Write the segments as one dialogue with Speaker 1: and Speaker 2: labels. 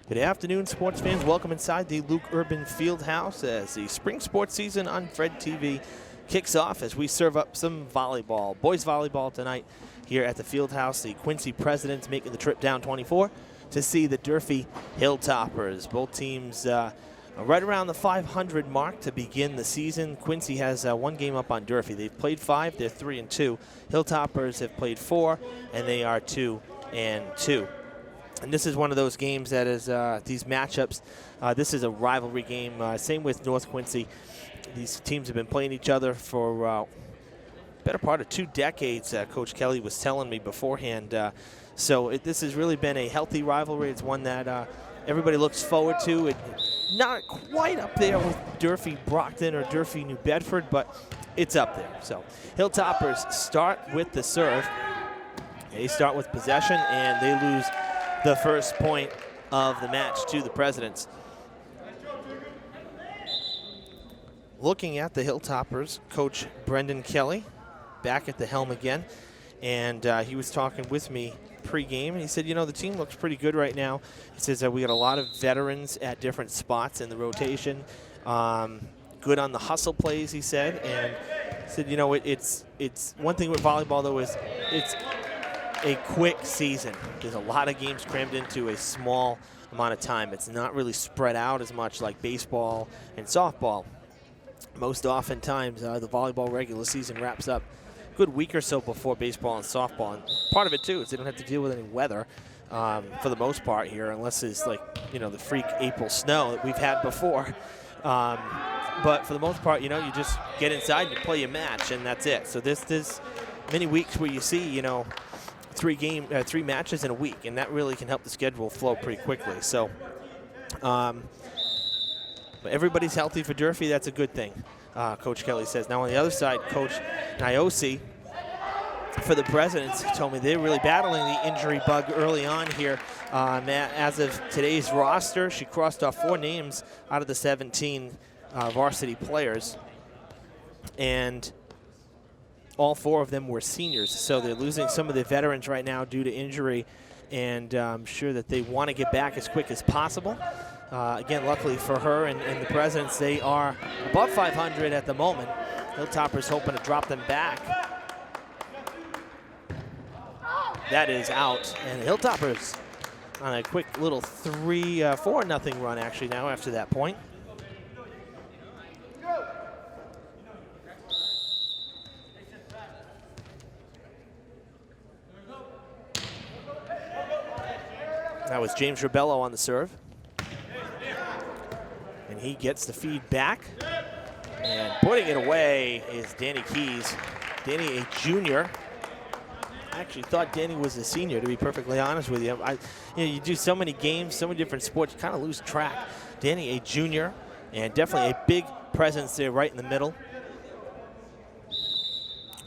Speaker 1: Good afternoon, sports fans. Welcome inside the Luke Urban Fieldhouse as the spring sports season on Fred TV kicks off as we serve up some volleyball. Boys volleyball tonight here at the Fieldhouse. The Quincy Presidents making the trip down 24 to see the Durfee Hilltoppers. Both teams right around the 500 mark to begin the season. Quincy has one game up on Durfee. They've played 5. They're 3-2. Hilltoppers have played 4, and they are 2-2. And this is one of those games that is these matchups. This is a rivalry game. Same with North Quincy. These teams have been playing each other for better part of 2 decades. Coach Kelly was telling me beforehand. So this has really been a healthy rivalry. It's one that everybody looks forward to. Not quite up there with Durfee Brockton or Durfee New Bedford, but it's up there. So Hilltoppers start with the serve. They start with possession, and they lose the first point of the match to the Presidents. Looking at the Hilltoppers, Coach Brendan Kelly back at the helm again, and he was talking with me pregame, and he said, you know, the team looks pretty good right now. He says that we got a lot of veterans at different spots in the rotation. Good on the hustle plays, he said, and said, you know, it's one thing with volleyball though is it's a quick season. There's a lot of games crammed into a small amount of time. It's not really spread out as much like baseball and softball. Most oftentimes, the volleyball regular season wraps up a good week or so before baseball and softball. And part of it, too, is they don't have to deal with any weather for the most part here, unless it's like, you know, the freak April snow that we've had before. But for the most part, you know, you just get inside and you play your match, and that's it. So there's many weeks where you see, you know, 3 matches in a week, and that really can help the schedule flow pretty quickly. So everybody's healthy for Durfee. That's a good thing, Coach Kelly says. Now on the other side, Coach Nyosi for the Presidents told me they're really battling the injury bug early on here. As of today's roster, she crossed off 4 names out of the 17 varsity players, and all 4 of them were seniors, so they're losing some of the veterans right now due to injury, and I'm sure that they want to get back as quick as possible. Again, luckily for her and the Presidents, they are above 500 at the moment. Hilltoppers hoping to drop them back. That is out, and the Hilltoppers on a quick little 4-0 run actually now after that point. That was James Rebello on the serve. And he gets the feed back. And putting it away is Danny Keys. Danny, a junior. I actually thought Danny was a senior, to be perfectly honest with you. You know, you do so many games, so many different sports, you kind of lose track. Danny, a junior, and definitely a big presence there right in the middle.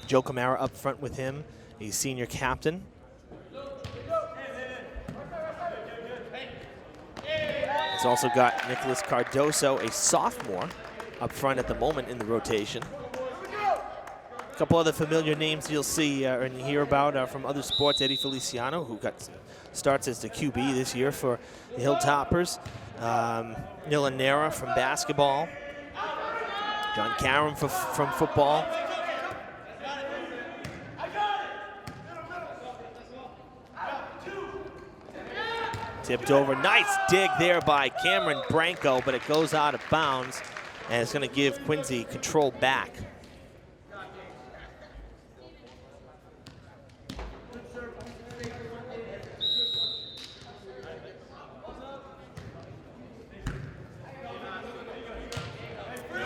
Speaker 1: Joe Camara up front with him, a senior captain. He's also got Nicholas Cardoso, a sophomore, up front at the moment in the rotation. A couple other familiar names you'll see and hear about from other sports. Eddie Feliciano, who starts as the QB this year for the Hilltoppers. Nilanera from basketball. John Caron from football. Tipped over. Nice dig there by Cameron Branco, but it goes out of bounds, and it's going to give Quincy control back.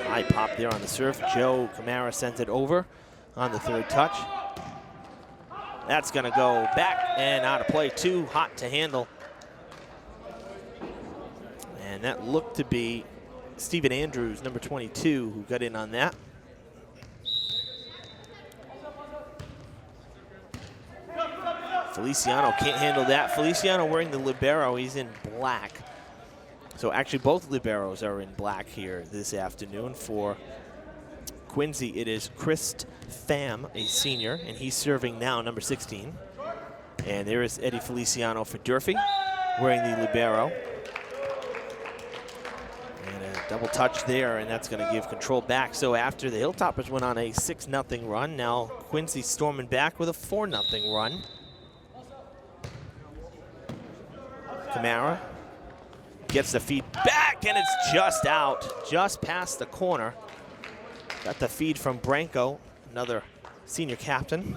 Speaker 1: High pop there on the serve. Joe Camara sends it over on the 3rd touch. That's going to go back and out of play. Too hot to handle. And that looked to be Stephen Andrews, number 22, who got in on that. Feliciano can't handle that. Feliciano wearing the libero. He's in black. So actually both liberos are in black here this afternoon. For Quincy, it is Chris Pham, a senior, and he's serving now, number 16. And there is Eddie Feliciano for Durfee, wearing the libero. And a double touch there, and that's going to give control back. So after the Hilltoppers went on a 6-0 run, now Quincy storming back with a 4-0 run. Camara gets the feed back, and it's just out, just past the corner. Got the feed from Branco, another senior captain.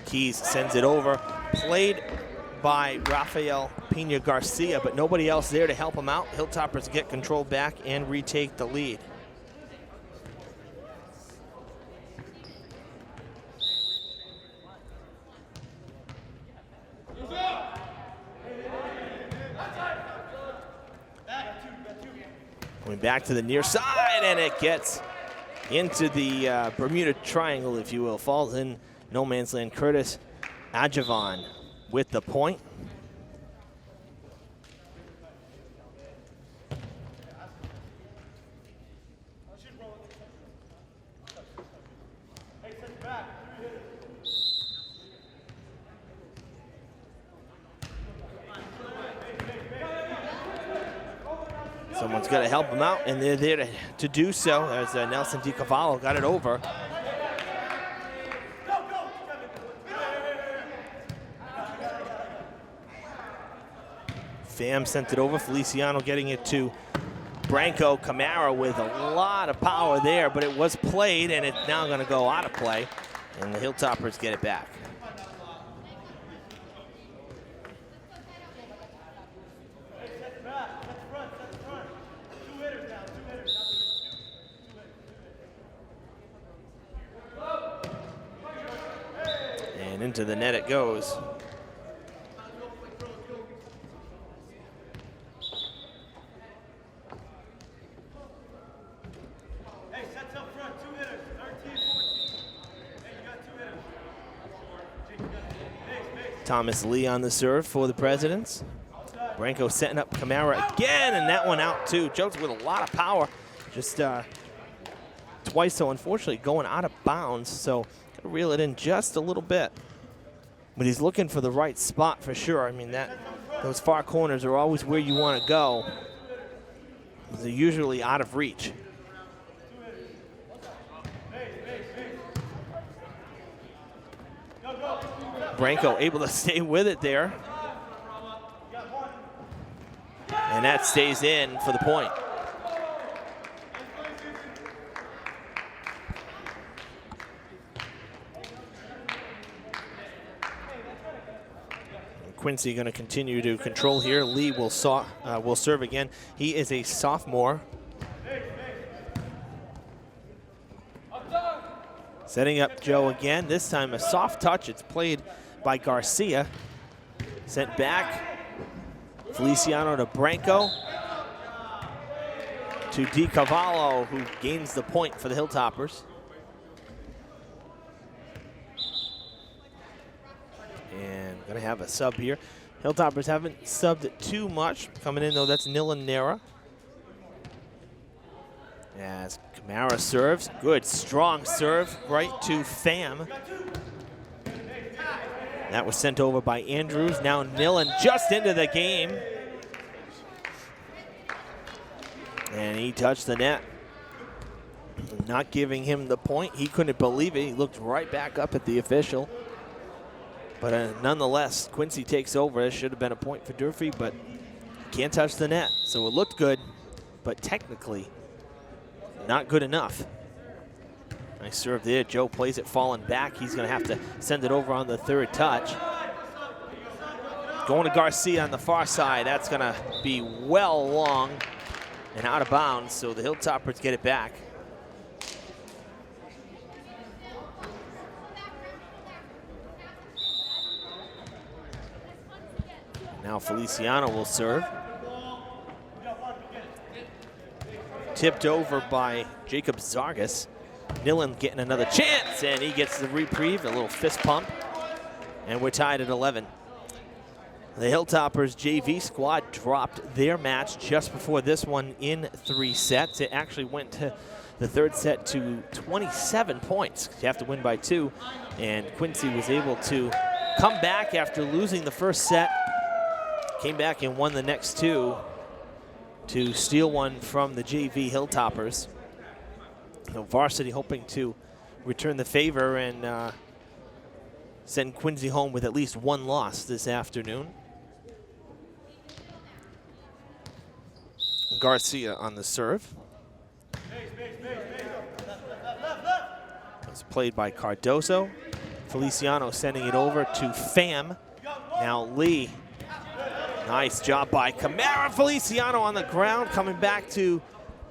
Speaker 1: Keys sends it over, played by Rafael Pena Garcia, but nobody else there to help him out. Hilltoppers get control back and retake the lead. Going back to the near side, and it gets into the Bermuda Triangle, if you will. Falls in no man's land. Curtis Adjavan with the point. Someone's got to help him out, and they're there to do so as Nelson DiCavallo got it over. Pham sent it over. Feliciano getting it to Branco. Camara with a lot of power there, but it was played, and it's now going to go out of play, and the Hilltoppers get it back. And into the net it goes. Thomas Lee on the serve for the Presidents. Branco setting up Camara again, and that one out too. Jones with a lot of power, just twice, so unfortunately going out of bounds, so gotta reel it in just a little bit. But he's looking for the right spot for sure. I mean, those far corners are always where you want to go. They're usually out of reach. Branco able to stay with it there. And that stays in for the point. Quincy going to continue to control here. Lee will serve again. He is a sophomore. Setting up Joe again. This time a soft touch. It's played by Garcia. Sent back. Feliciano to Branco. To DiCavallo, who gains the point for the Hilltoppers. And going to have a sub here. Hilltoppers haven't subbed it too much. Coming in, though, that's Nilanera. As Camara serves. Good, strong serve right to Pham. That was sent over by Andrews. Now Nilan just into the game. And he touched the net. Not giving him the point. He couldn't believe it. He looked right back up at the official. But nonetheless, Quincy takes over. It should have been a point for Durfee, but can't touch the net. So it looked good, but technically not good enough. Nice serve there. Joe plays it falling back. He's going to have to send it over on the third touch. Going to Garcia on the far side. That's going to be well long and out of bounds, so the Hilltoppers get it back. Now Feliciano will serve. Tipped over by Jacob Zargas. Nilan getting another chance, and he gets the reprieve, a little fist pump, and we're tied at 11. The Hilltoppers JV squad dropped their match just before this one in 3 sets. It actually went to the third set to 27 points. You have to win by 2, and Quincy was able to come back after losing the first set, came back and won the next 2 to steal one from the JV Hilltoppers. Varsity hoping to return the favor and send Quincy home with at least 1 loss this afternoon. Garcia on the serve. It's played by Cardoso. Feliciano sending it over to Pham. Now Lee. Nice job by Camara. Feliciano on the ground, coming back to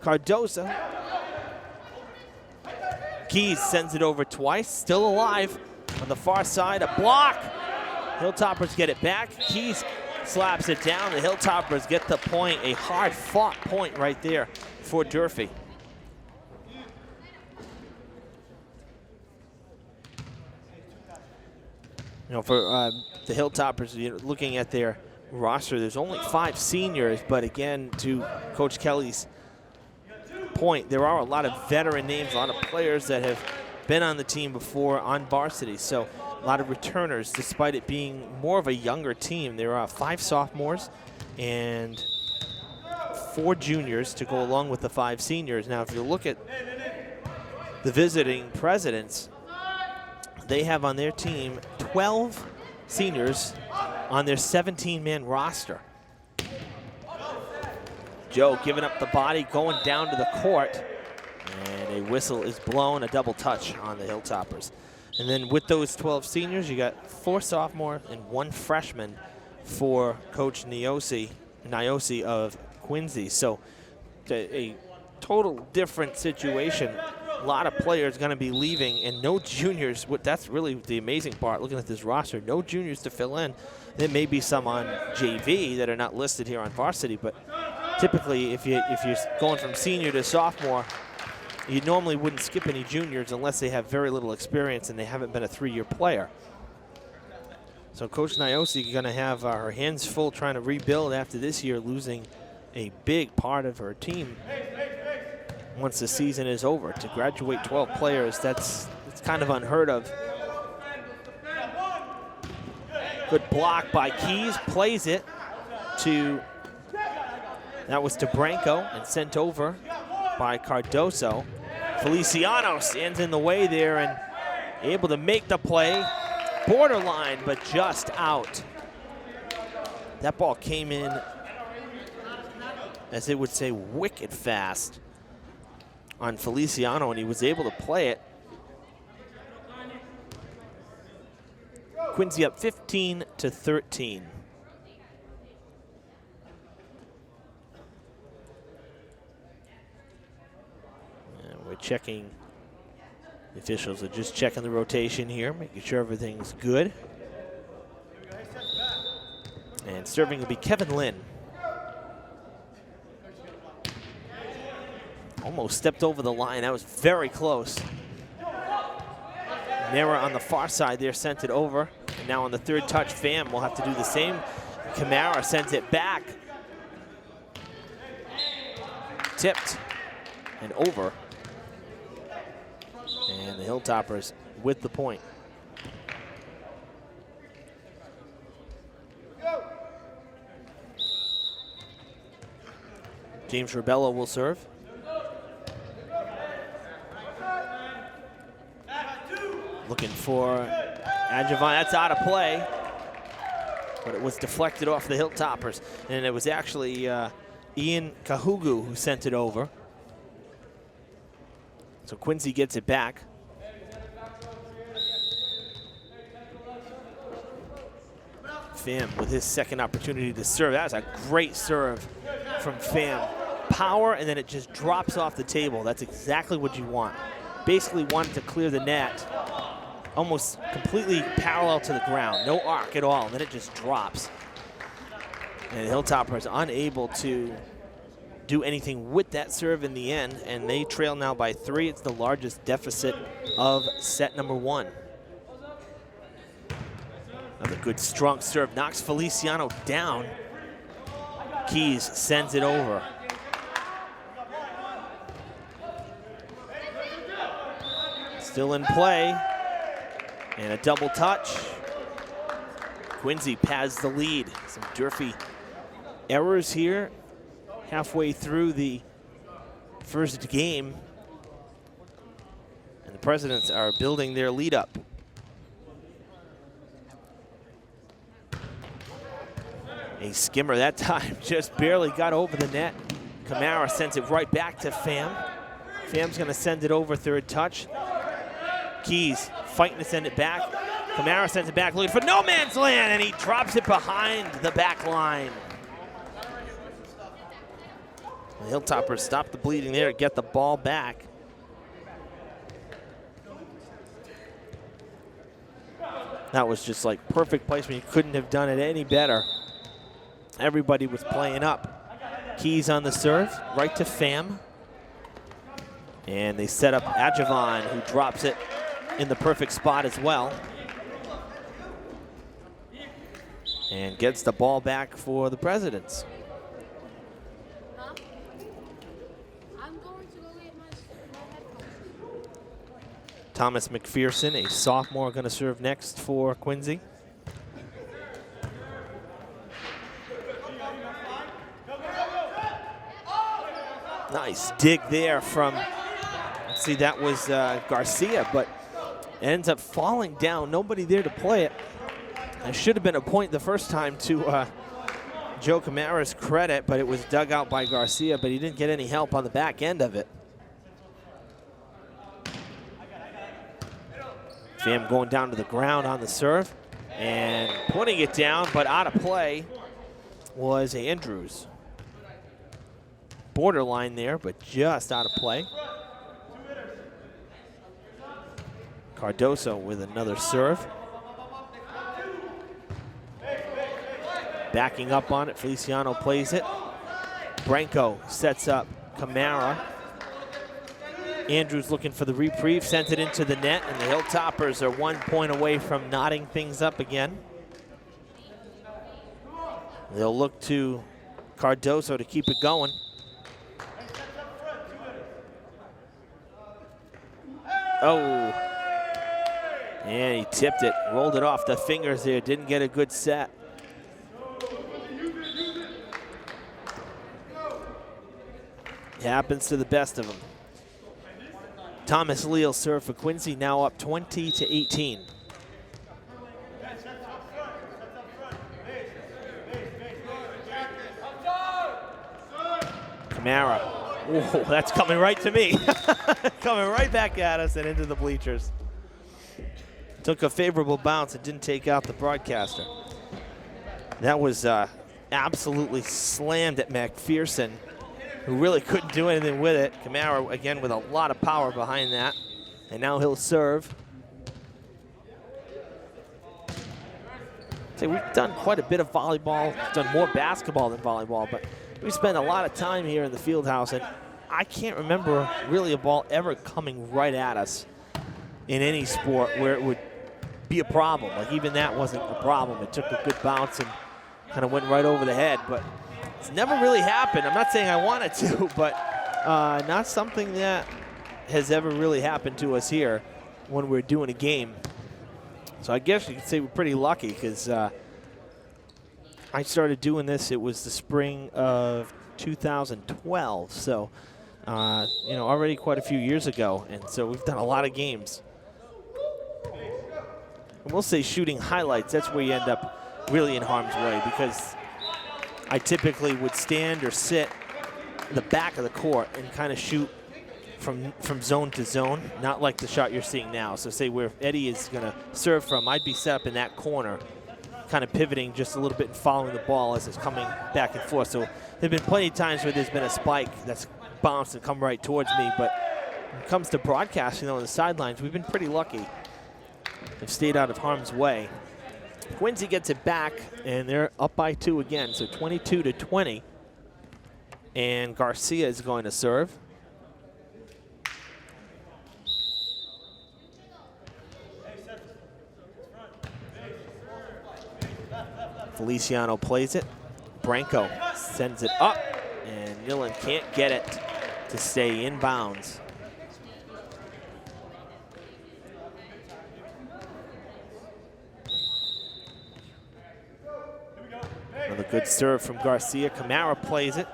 Speaker 1: Cardoso. Keys sends it over twice, still alive. On the far side, a block. Hilltoppers get it back. Keys slaps it down. The Hilltoppers get the point. A hard-fought point right there for Durfee. You know, for the Hilltoppers, you know, looking at their roster, there's only 5 seniors, but again, to Coach Kelly's point, there are a lot of veteran names, a lot of players that have been on the team before on varsity, so a lot of returners, despite it being more of a younger team. There are 5 sophomores and 4 juniors to go along with the 5 seniors. Now, if you look at the visiting presidents, they have on their team 12 seniors on their 17-man roster. Joe giving up the body, going down to the court, and a whistle is blown, a double touch on the Hilltoppers. And then with those 12 seniors, you got 4 sophomores and 1 freshman for Coach Niosi of Quincy. So a total different situation. A lot of players going to be leaving, and no juniors. That's really the amazing part, looking at this roster. No juniors to fill in. There may be some on JV that are not listed here on varsity, but typically if you're going from senior to sophomore, you normally wouldn't skip any juniors unless they have very little experience and they haven't been a 3-year player. So Coach Niosi is going to have her hands full trying to rebuild after this year, losing a big part of her team once the season is over. To graduate 12 players, it's kind of unheard of. Good block by Keys, plays it to, that was to Branco and sent over by Cardoso. Feliciano stands in the way there and able to make the play. Borderline, but just out. That ball came in, as they would say, wicked fast on Feliciano, and he was able to play it. Quincy up 15-13. And we're checking, the officials are just checking the rotation here, making sure everything's good. And serving will be Kevin Lynn. Almost stepped over the line. That was very close. Nera on the far side there sent it over. And now on the third touch, Pham will have to do the same. Camara sends it back. Tipped and over. And the Hilltoppers with the point. James Ribello will serve. Looking for Adjavon, that's out of play, but it was deflected off the Hilltoppers, and it was actually Ian Kahugu who sent it over. So Quincy gets it back. Pham with his second opportunity to serve. That was a great serve from Pham. Power, and then it just drops off the table. That's exactly what you want. Basically wanted to clear the net, almost completely parallel to the ground. No arc at all, and then it just drops. And the Hilltoppers unable to do anything with that serve in the end, and they trail now by 3. It's the largest deficit of set number 1. Another good strong serve, knocks Feliciano down. Keys sends it over. Still in play, and a double touch. Quincy pads the lead. Some Durfee errors here halfway through the first game. And the Presidents are building their lead up. A skimmer that time, just barely got over the net. Camara sends it right back to Pham. Pham's gonna send it over, third touch. Keys fighting to send it back. Camara sends it back, looking for no man's land, and he drops it behind the back line. The Hilltoppers stop the bleeding there, get the ball back. That was just like perfect placement. You couldn't have done it any better. Everybody was playing up. Keys on the serve, right to Pham. And they set up Adjavan, who drops it in the perfect spot as well. And gets the ball back for the Presidents. Thomas McPherson, a sophomore, going to serve next for Quincy. Nice dig there from, let's see, that was Garcia, but ends up falling down. Nobody there to play it. It should have been a point the first time to Joe Camara's credit, but it was dug out by Garcia, but he didn't get any help on the back end of it. Pham going down to the ground on the serve and putting it down, but out of play was Andrews. Borderline there, but just out of play. Cardoso with another serve. Backing up on it, Feliciano plays it. Branco sets up Camara. Andrews looking for the reprieve, sends it into the net, and the Hilltoppers are 1 point away from knotting things up again. They'll look to Cardoso to keep it going. Oh, and he tipped it, rolled it off the fingers there, didn't get a good set. It happens to the best of them. Thomas Leal serve for Quincy, now up 20-18. Camara. Whoa, that's coming right to me. Coming right back at us and into the bleachers. Took a favorable bounce and didn't take out the broadcaster. That was absolutely slammed at McPherson, who really couldn't do anything with it. Camara, again, with a lot of power behind that. And now he'll serve. So we've done quite a bit of volleyball. We've done more basketball than volleyball, but we spend a lot of time here in the field house, and I can't remember really a ball ever coming right at us in any sport where it would be a problem. Like, even that wasn't a problem. It took a good bounce and kind of went right over the head, but it's never really happened. I'm not saying I want it to, but not something that has ever really happened to us here when we're doing a game. So I guess you could say we're pretty lucky, because I started doing this, it was the spring of 2012. So, you know, already quite a few years ago. And so we've done a lot of games. And we'll say shooting highlights, that's where you end up really in harm's way, because I typically would stand or sit in the back of the court and kind of shoot from zone to zone, not like the shot you're seeing now. So say where Eddie is gonna serve from, I'd be set up in that corner, kind of pivoting just a little bit and following the ball as it's coming back and forth. So there've been plenty of times where there's been a spike that's bounced and come right towards me, but when it comes to broadcasting on the sidelines, we've been pretty lucky. They've stayed out of harm's way. Quincy gets it back, and they're up by 2 again, so 22-20. And Garcia is going to serve. Feliciano plays it. Branco sends it up, and Nillen can't get it to stay in bounds. Another good serve from Garcia. Camara plays it.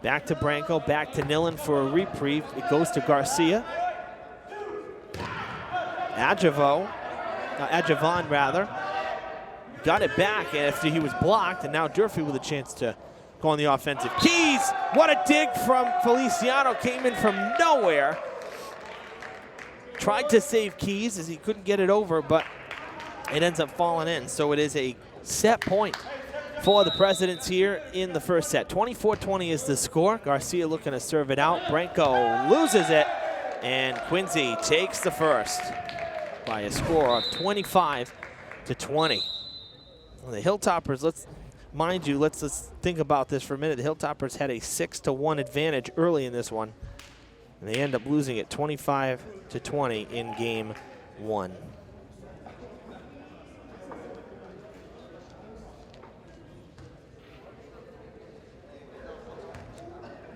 Speaker 1: Back to Branco, back to Nillen for a reprieve. It goes to Garcia. Adjavon rather, got it back after he was blocked, and now Durfee with a chance to go on the offensive. Keys, what a dig from Feliciano, came in from nowhere. Tried to save Keys as he couldn't get it over, but it ends up falling in. So it is a set point for the Presidents here in the first set. 24-20 is the score. Garcia looking to serve it out. Branco loses it, and Quincy takes the first by a score of 25-20. Well, the Hilltoppers, let's think about this for a minute. The Hilltoppers had a 6-1 advantage early in this one, and they end up losing it 25-20 in game one.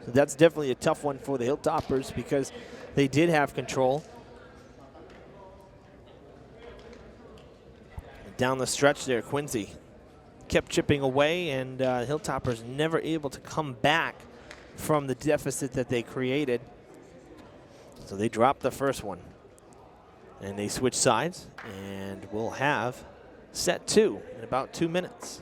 Speaker 1: So that's definitely a tough one for the Hilltoppers because they did have control. Down the stretch there, Quincy kept chipping away, and Hilltoppers never able to come back from the deficit that they created. So they dropped the first one, and they switch sides, and we'll have set two in about 2 minutes.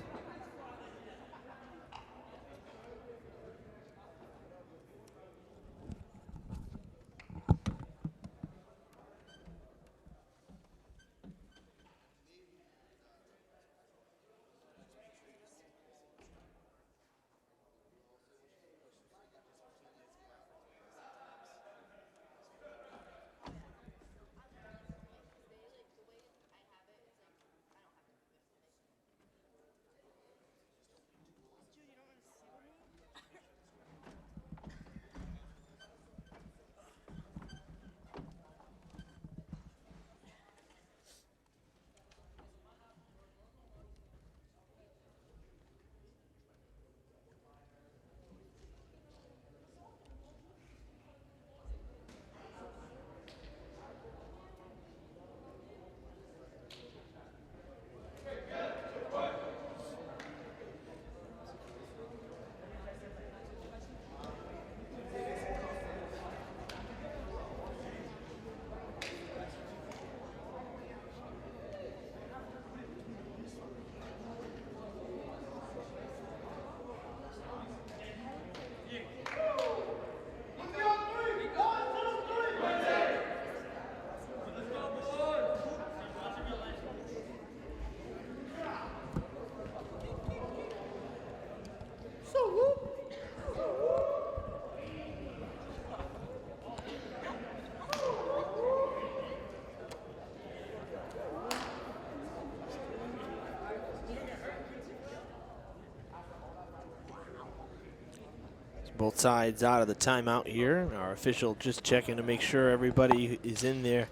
Speaker 1: Both sides out of the timeout here. Our official just checking to make sure everybody is in their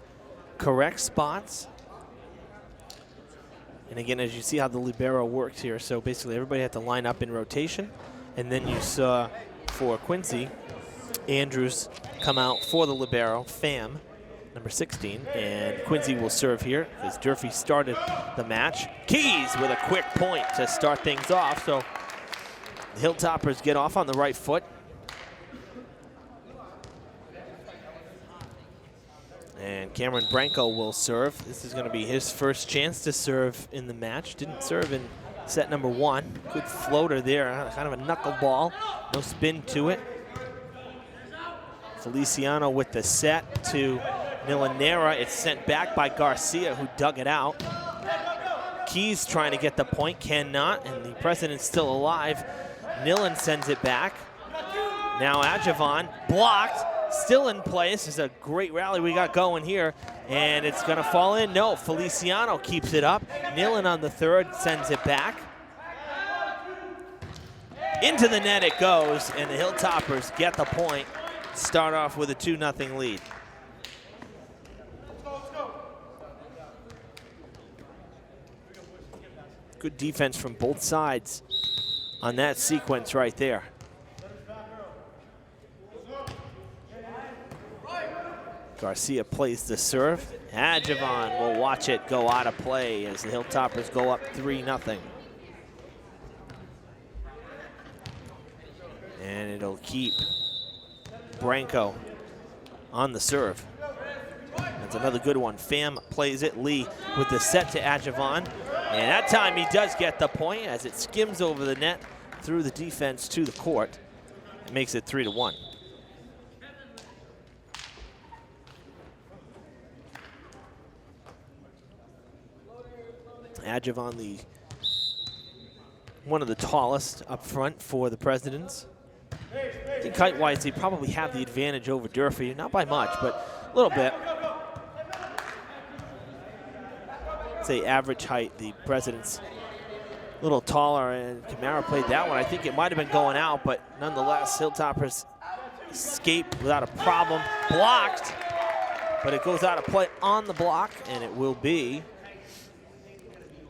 Speaker 1: correct spots. And again, as you see how the libero works here, so basically everybody had to line up in rotation. And then you saw for Quincy, Andrews come out for the libero, Pham, number 16. And Quincy will serve here because Durfee started the match. Keys with a quick point to start things off. So the Hilltoppers get off on the right foot. And Cameron Branco will serve. This is going to be his first chance to serve in the match. Didn't serve in set number one. Good floater there, kind of a knuckleball. No spin to it. Feliciano with the set to Nilanera. It's sent back by Garcia, who dug it out. Keys trying to get the point, cannot, and the President's still alive. Nillen sends it back. Now Adjavon blocked. Still in play. This is a great rally we got going here, and it's going to fall in. No, Feliciano keeps it up. Nillen on the third sends it back. Into the net it goes, and the Hilltoppers get the point. Start off with a 2-0 lead. Good defense from both sides on that sequence right there. Garcia plays the serve. Adjavon will watch it go out of play as the Hilltoppers go up 3-0. And it'll keep Branco on the serve. That's another good one. Pham plays it. Lee with the set to Adjavon. And that time he does get the point as it skims over the net through the defense to the court. It makes it 3-1. Adjavon, one of the tallest up front for the Presidents. I think height-wise, they probably have the advantage over Durfee. Not by much, but a little bit. Say average height, the Presidents a little taller, and Camara played that one. I think it might have been going out, but nonetheless, Hilltoppers escape without a problem. Blocked, but it goes out of play on the block, and it will be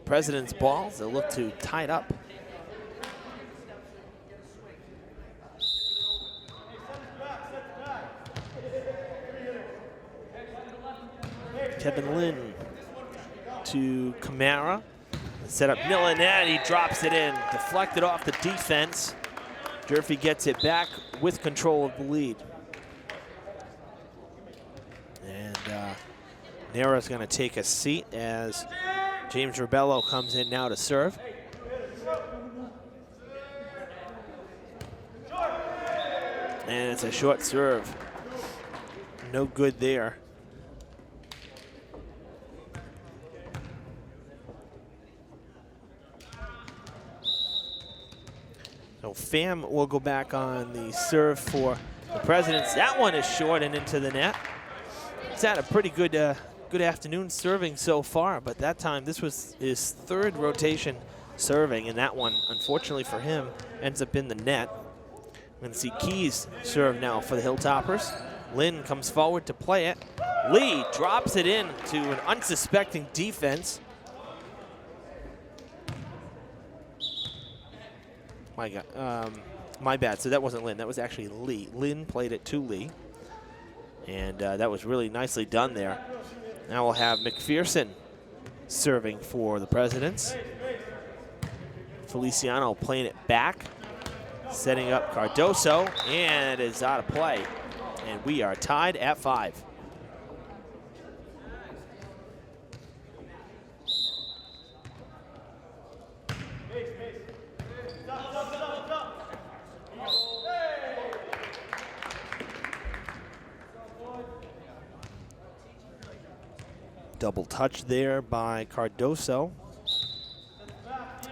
Speaker 1: President's ball. They'll look to tie it up. Kevin Lynn to Camara. Set up Milanet, he drops it in. Deflected off the defense. Durfee gets it back with control of the lead. And Nera's gonna take a seat as James Rebello comes in now to serve. And it's a short serve. No good there. So Pham will go back on the serve for the Presidents. That one is short and into the net. He's had a pretty good good afternoon serving so far, but that time this was his third rotation serving, and that one, unfortunately for him, ends up in the net. We're going to see Keys serve now for the Hilltoppers. Lynn comes forward to play it. Lee drops it in to an unsuspecting defense. My God, my bad. So that wasn't Lynn. That was actually Lee. Lynn played it to Lee, and that was really nicely done there. Now we'll have McPherson serving for the Presidents. Feliciano playing it back, setting up Cardoso, and it is out of play. And we are tied at 5. Double touch there by Cardoso.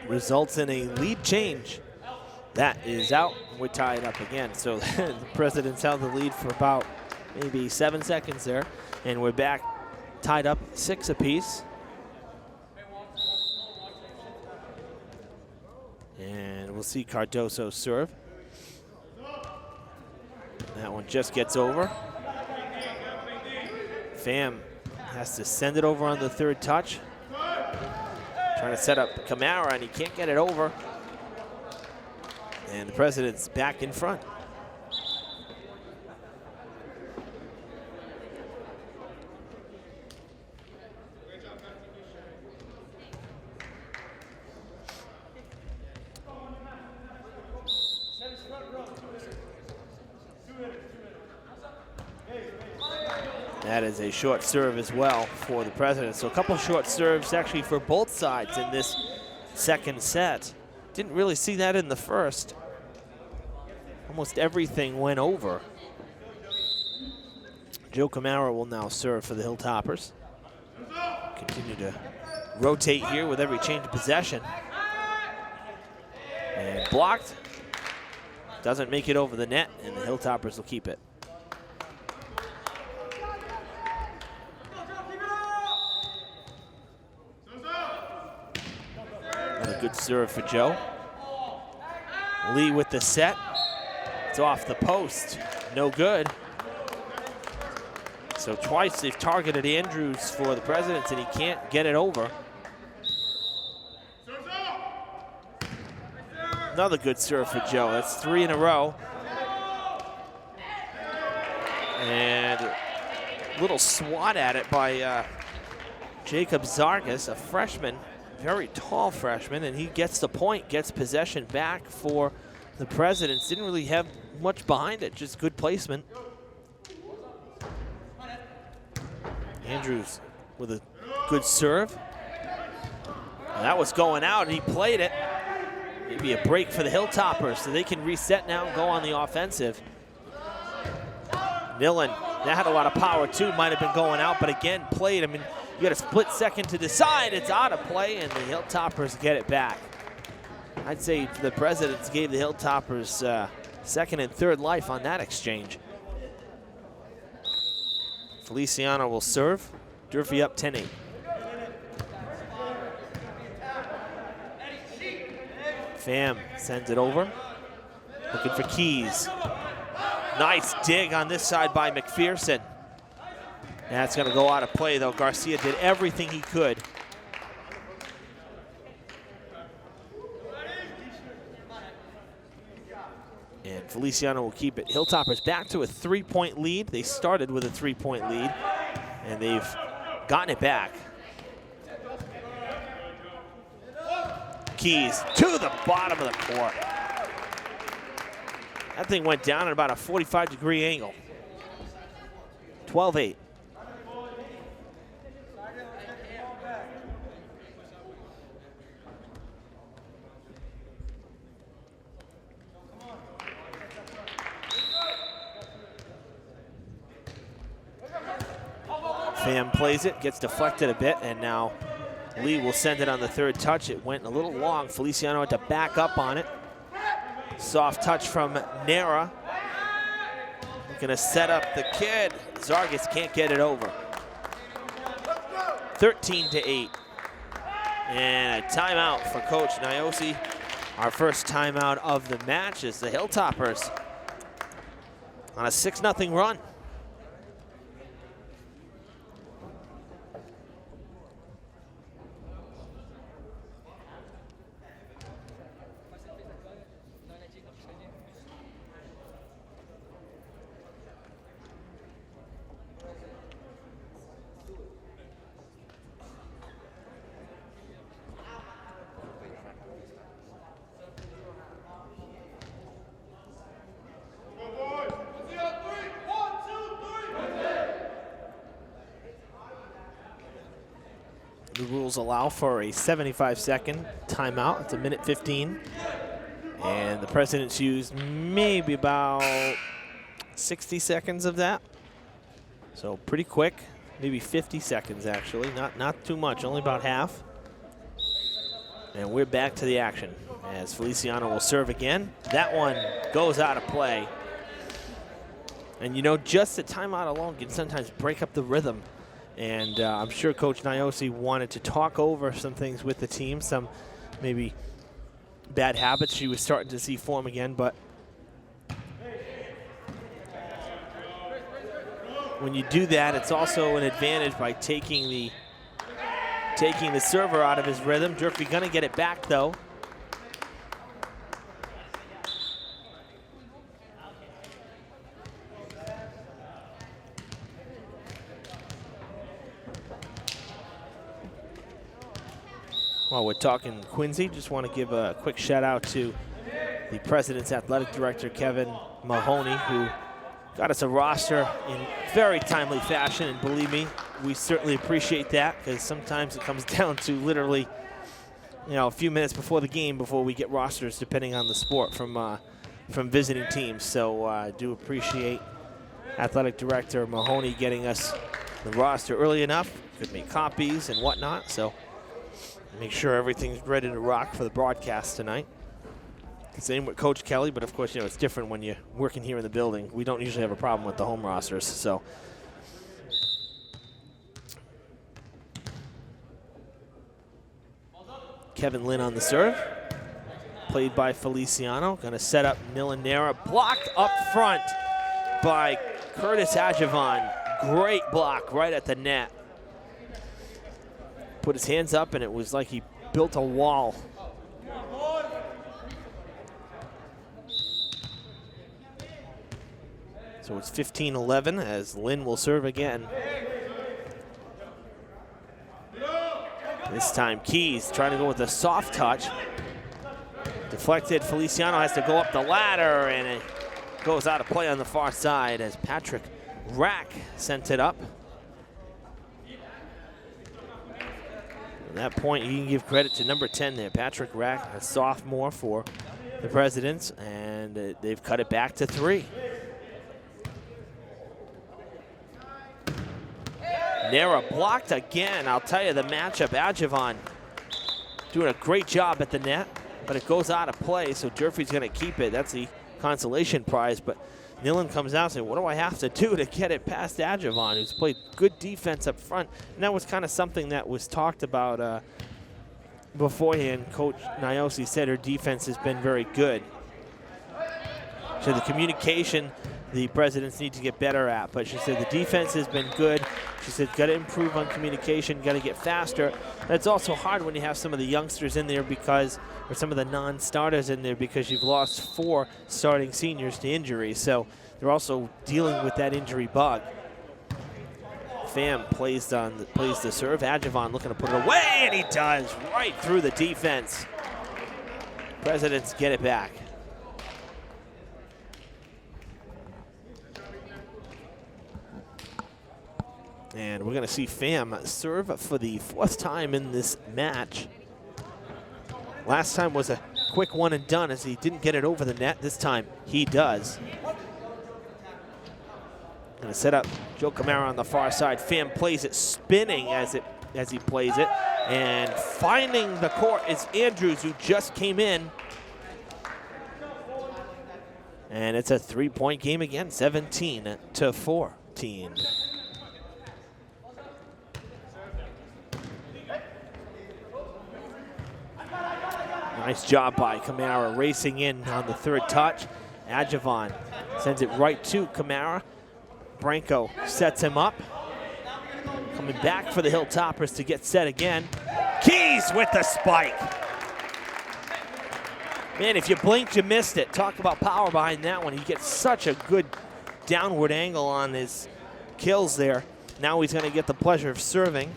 Speaker 1: Results in a lead change. That is out. We're tied up again. So the Presidents held the lead for about maybe 7 seconds there. And we're back tied up 6 apiece. And we'll see Cardoso serve. That one just gets over. Pham has to send it over on the third touch. Trying to set up Camara, and he can't get it over. And the President's back in front. That is a short serve as well for the Presidents. So a couple short serves actually for both sides in this second set. Didn't really see that in the first. Almost everything went over. Joe Camara will now serve for the Hilltoppers. Continue to rotate here with every change of possession. And blocked. Doesn't make it over the net, and the Hilltoppers will keep it. Good serve for Joe. Lee with the set. It's off the post. No good. So twice they've targeted Andrews for the Presidents, and he can't get it over. Another good serve for Joe. That's 3 in a row. And a little swat at it by Jacob Zargas, a freshman, very tall freshman, and he gets the point, gets possession back for the Presidents. Didn't really have much behind it, just good placement. Andrews with a good serve. And that was going out, and he played it. Maybe a break for the Hilltoppers, so they can reset now and go on the offensive. Millen, that had a lot of power too, might have been going out, but again, played. I mean, you got a split second to decide. It's out of play, and the Hilltoppers get it back. I'd say the Presidents gave the Hilltoppers second and third life on that exchange. Feliciano will serve. Durfee up 10-8. Pham sends it over. Looking for Keys. Nice dig on this side by McPherson. That's going to go out of play, though. Garcia did everything he could. And Feliciano will keep it. Hilltoppers back to a 3-point lead. They started with a 3-point lead, and they've gotten it back. Keys to the bottom of the court. That thing went down at about a 45-degree angle. 12-8. Pham plays it, gets deflected a bit, and now Lee will send it on the third touch. It went a little long. Feliciano had to back up on it. Soft touch from Nera. Gonna set up the kid. Zargas can't get it over. 13-8. And a timeout for Coach Nyosi. Our first timeout of the match is the Hilltoppers on a 6-0 run. The rules allow for a 75-second timeout. It's a minute 15. And the Presidents used maybe about 60 seconds of that. So pretty quick, maybe 50 seconds actually, not too much, only about half. And we're back to the action as Feliciano will serve again. That one goes out of play. And you know, just the timeout alone can sometimes break up the rhythm. And I'm sure Coach Nyosi wanted to talk over some things with the team, some maybe bad habits she was starting to see form again, but when you do that, it's also an advantage by taking the server out of his rhythm. Durfee gonna get it back though. While we're talking Quincy, just want to give a quick shout out to the President's Athletic Director, Kevin Mahoney, who got us a roster in very timely fashion. And believe me, we certainly appreciate that, because sometimes it comes down to literally, you know, a few minutes before the game before we get rosters, depending on the sport, from visiting teams. So I do appreciate Athletic Director Mahoney getting us the roster early enough. Could make copies and whatnot. So make sure everything's ready to rock for the broadcast tonight. Same with Coach Kelly, but of course, you know, it's different when you're working here in the building. We don't usually have a problem with the home rosters, so. Kevin Lynn on the serve, played by Feliciano. Gonna set up Milanera, blocked up front by Curtis Adjavan. Great block right at the net. Put his hands up, and it was like he built a wall. So it's 15-11 as Lynn will serve again. This time Keys trying to go with a soft touch. Deflected, Feliciano has to go up the ladder, and it goes out of play on the far side as Patrick Rack sent it up. At that point, you can give credit to number 10 there, Patrick Rack, a sophomore for the Presidents, and they've cut it back to 3. Nera blocked again. I'll tell you, the matchup, Adjavon doing a great job at the net, but it goes out of play, so Durfee's going to keep it. That's the consolation prize, but Nillen comes out and says, what do I have to do to get it past Adjavon, who's played good defense up front? And that was kind of something that was talked about beforehand. Coach Nyosi said her defense has been very good. So the communication the Presidents need to get better at, but she said the defense has been good. She said got to improve on communication, got to get faster. That's also hard when you have some of the youngsters in there because, or some of the non-starters in there because you've lost 4 starting seniors to injury. So they're also dealing with that injury bug. Pham plays the serve. Adjavon looking to put it away, and he does, right through the defense. Presidents get it back. And we're going to see Pham serve for the 4th time in this match. Last time was a quick one and done as he didn't get it over the net. This time he does. Going to set up Joe Camara on the far side. Pham plays it spinning as he plays it. And finding the court is Andrews, who just came in. And it's a 3-point game again, 17-14. Nice job by Camara racing in on the 3rd touch. Adjavon sends it right to Camara. Branco sets him up. Coming back for the Hilltoppers to get set again. Keys with the spike. Man, if you blinked, you missed it. Talk about power behind that one. He gets such a good downward angle on his kills there. Now he's going to get the pleasure of serving.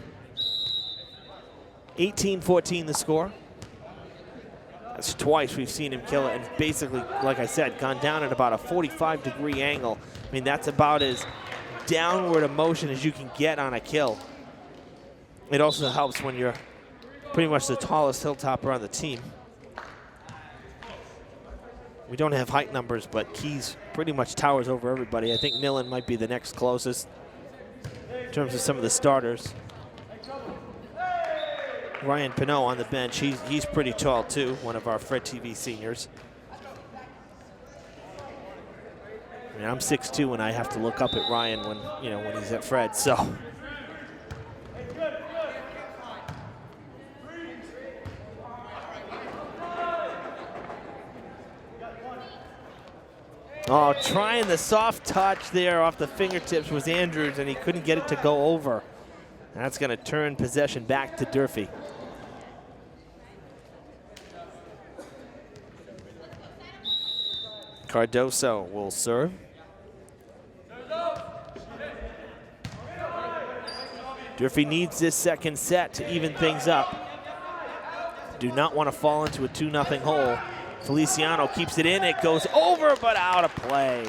Speaker 1: 18-14 the score. That's twice we've seen him kill it, and basically, like I said, gone down at about a 45-degree angle. I mean, that's about as downward a motion as you can get on a kill. It also helps when you're pretty much the tallest Hilltopper on the team. We don't have height numbers, but Keys pretty much towers over everybody. I think Nillen might be the next closest in terms of some of the starters. Ryan Pinot on the bench, he's pretty tall too, one of our Fred TV seniors. I mean, I'm 6'2", and I have to look up at Ryan when he's at Fred, so. Oh, trying the soft touch there off the fingertips was Andrews, and he couldn't get it to go over. That's going to turn possession back to Durfee. Cardoso will serve. Durfee needs this second set to even things up. Do not want to fall into a 2-0 hole. Feliciano keeps it in. It goes over, but out of play.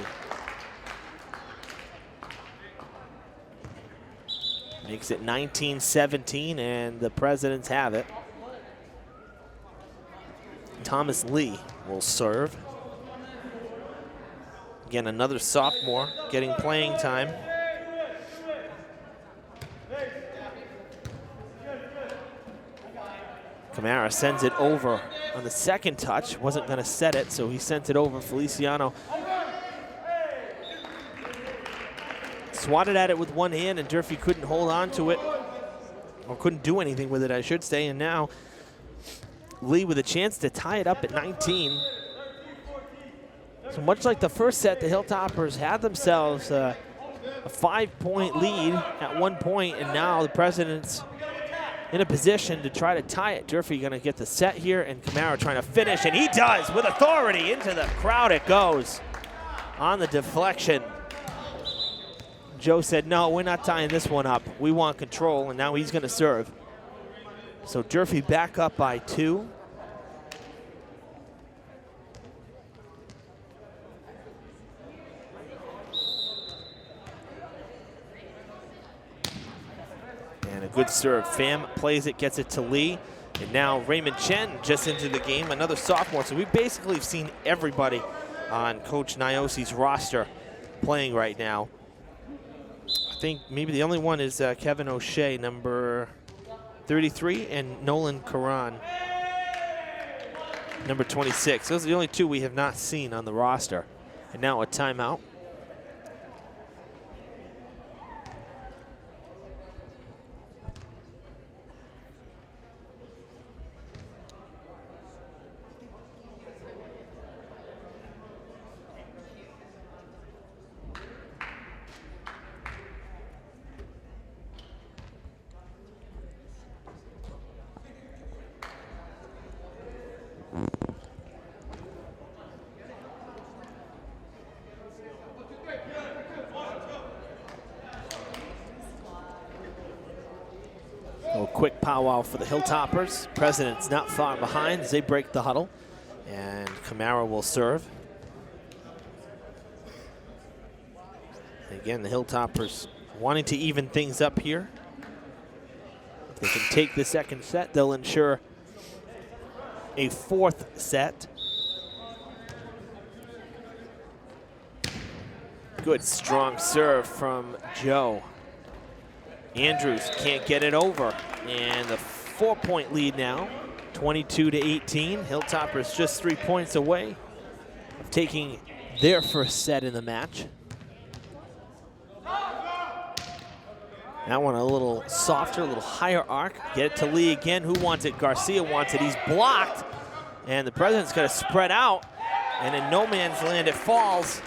Speaker 1: Makes it 19-17, and the Presidents have it. Thomas Lee will serve. Again, another sophomore getting playing time. Camara sends it over on the second touch. Wasn't going to set it, so he sent it over. Feliciano swatted at it with one hand, and Durfee couldn't hold on to it, or couldn't do anything with it, I should say. And now Lee with a chance to tie it up at 19. So much like the first set, the Hilltoppers had themselves a 5-point lead at one point, and now the Presidents in a position to try to tie it. Durfee going to get the set here, and Camara trying to finish, and he does with authority. Into the crowd it goes on the deflection. Joe said, no, we're not tying this one up. We want control, and now he's going to serve. So Durfee back up by 2. And a good serve. Pham plays it, gets it to Lee. And now Raymond Chen just into the game, another sophomore. So we basically have seen everybody on Coach Niosi's roster playing right now. I think maybe the only one is Kevin O'Shea, number 33, and Nolan Karan, number 26. Those are the only 2 we have not seen on the roster. And now a timeout. Quick powwow for the Hilltoppers. President's not far behind as they break the huddle. And Camara will serve. Again, the Hilltoppers wanting to even things up here. If they can take the second set, they'll ensure a 4th set. Good strong serve from Joe. Andrews can't get it over. And the 4-point lead now, 22-18. Hilltoppers just 3 points away of taking their first set in the match. That one a little softer, a little higher arc. Get it to Lee again. Who wants it? Garcia wants it. He's blocked. And the President's got to spread out. And in no man's land, it falls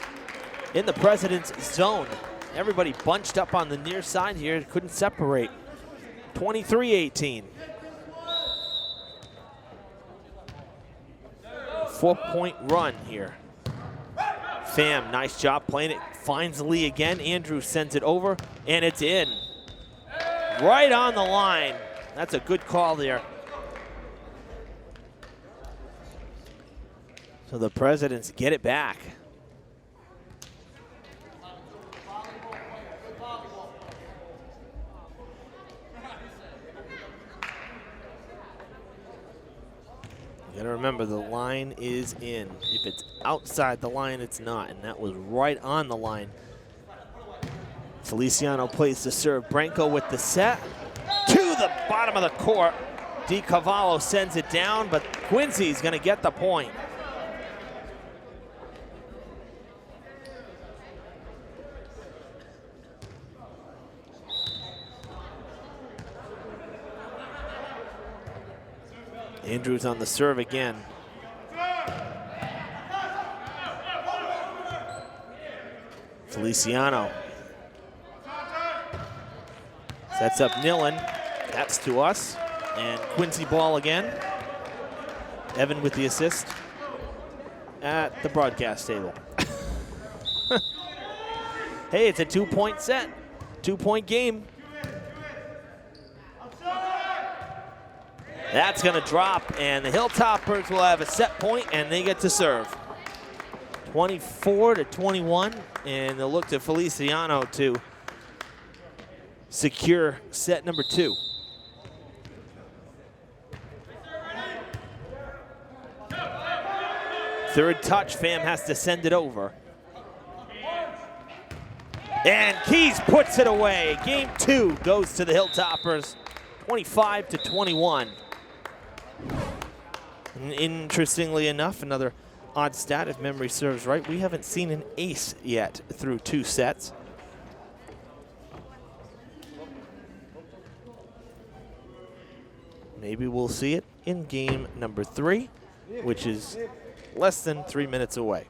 Speaker 1: in the President's zone. Everybody bunched up on the near side here. Couldn't separate. 23-18. 4-point run here. Pham, nice job playing it. Finds Lee again. Andrews sends it over, and it's in. Right on the line. That's a good call there. So the Presidents get it back. You gotta remember, the line is in. If it's outside the line, it's not, and that was right on the line. Feliciano plays the serve. Branco with the set. To the bottom of the court. Di Cavallo sends it down, but Quincy's gonna get the point. Andrews on the serve again. Feliciano sets up Nillen. That's to us. And Quincy ball again. Evan with the assist at the broadcast table. Hey, it's a 2-point set. 2-point game. That's going to drop, and the Hilltoppers will have a set point, and they get to serve. 24-21, and they'll look to Feliciano to secure set number 2. Third touch, Pham has to send it over. And Keys puts it away. Game 2 goes to the Hilltoppers, 25-21. And interestingly enough, another odd stat, if memory serves right, we haven't seen an ace yet through 2 sets. Maybe we'll see it in game number 3, which is less than 3 minutes away.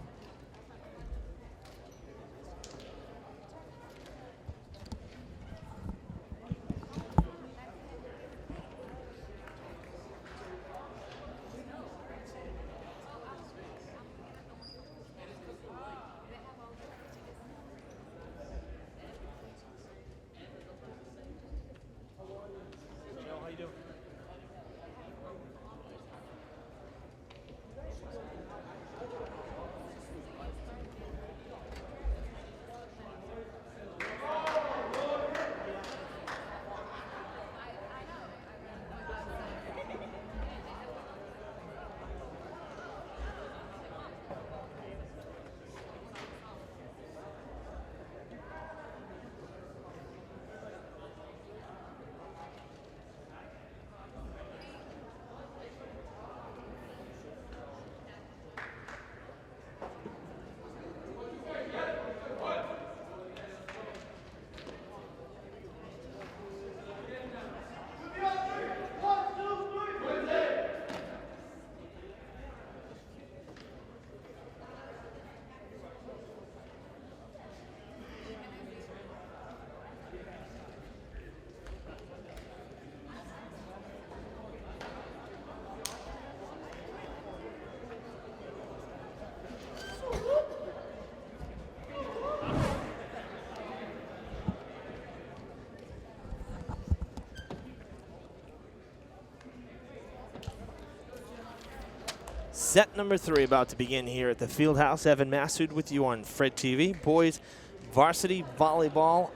Speaker 1: Set number 3 about to begin here at the Fieldhouse. Evan Massoud with you on Fred TV. Boys varsity volleyball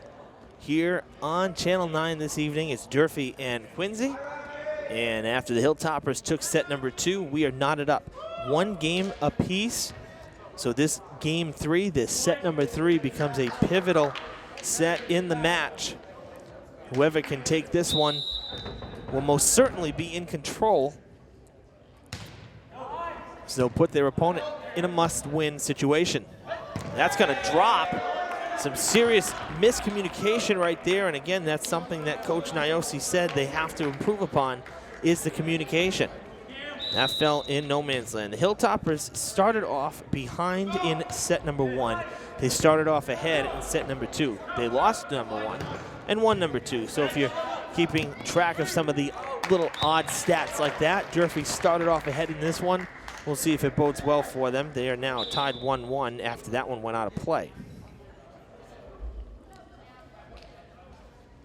Speaker 1: here on Channel 9 this evening. It's Durfee and Quincy. And after the Hilltoppers took set number 2, we are knotted up 1 game apiece. So this game 3, this set number 3, becomes a pivotal set in the match. Whoever can take this one will most certainly be in control. So they'll put their opponent in a must-win situation. That's going to drop. Some serious miscommunication right there. And again, that's something that Coach Niosi said they have to improve upon, is the communication. That fell in no man's land. The Hilltoppers started off behind in set number 1. They started off ahead in set number 2. They lost number 1 and won number 2. So if you're keeping track of some of the little odd stats like that, Durfee started off ahead in this one. We'll see if it bodes well for them. They are now tied 1-1 after that one went out of play.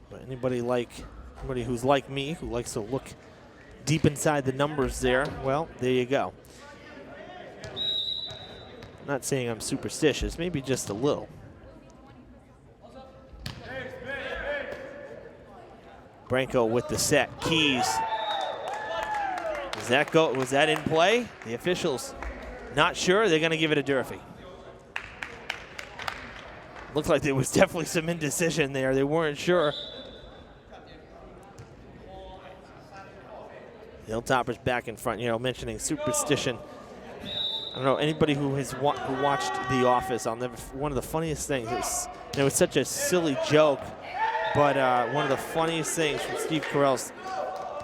Speaker 1: But anybody who's like me, who likes to look deep inside the numbers there, well, there you go. I'm not saying I'm superstitious, maybe just a little. Branco with the set. Keys. Was that in play? The officials not sure. They're going to give it to Durfee. Looked like there was definitely some indecision there. They weren't sure. The Hilltoppers back in front. You know, mentioning superstition. I don't know, anybody who has who watched The Office, one of the funniest things is, it was such a silly joke, but one of the funniest things from Steve Carell's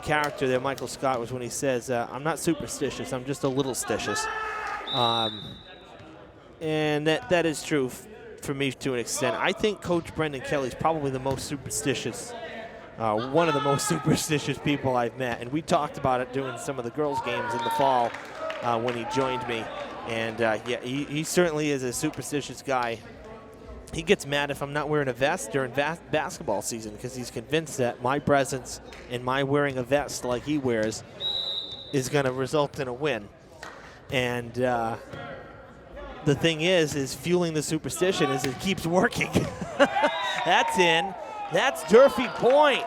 Speaker 1: character there, Michael Scott, was when he says, I'm not superstitious, I'm just a little stitious. And that is true for me to an extent. I think Coach Brendan Kelly is probably the most superstitious, one of the most superstitious people I've met. And we talked about it doing some of the girls' games in the fall when he joined me. And yeah, he certainly is a superstitious guy. He gets mad if I'm not wearing a vest during basketball season because he's convinced that my presence and my wearing a vest like he wears is going to result in a win. And the thing is fueling the superstition is it keeps working. That's in. That's Durfee point.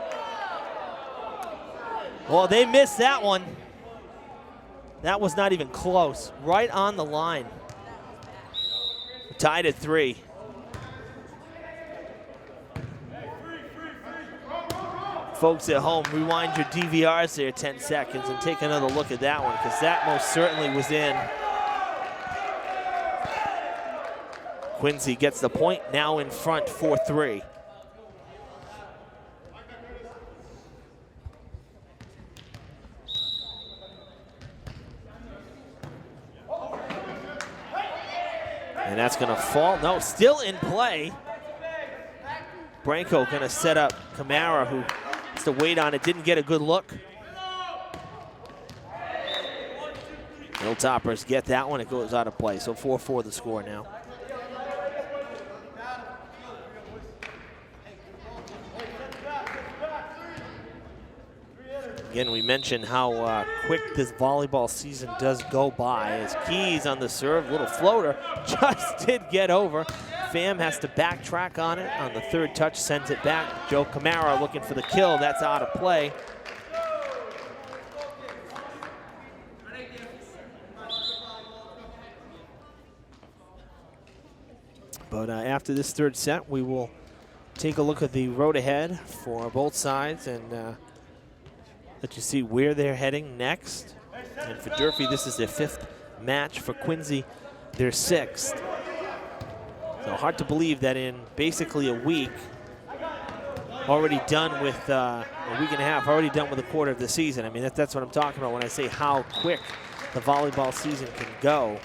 Speaker 1: Well, they missed that one. That was not even close. Right on the line. Tied at 3. Folks at home, rewind your DVRs there 10 seconds and take another look at that one, because that most certainly was in. Quincy gets the point, now in front 4-3. And that's going to fall. No, still in play. Branco going to set up Camara, who has to wait on it. Didn't get a good look. Hilltoppers get that one. It goes out of play. So 4-4 the score now. Again, we mentioned how quick this volleyball season does go by. As Keys on the serve, little floater, just did get over. Pham has to backtrack on it. On the third touch, sends it back. Joe Camara looking for the kill. That's out of play. But after this third set, we will take a look at the road ahead for both sides and let you see where they're heading next. And for Durfee, this is their 5th match. For Quincy, their 6th. So hard to believe that in basically a week, already done with a week and a half, already done with a quarter of the season. I mean, that's what I'm talking about when I say how quick the volleyball season can go.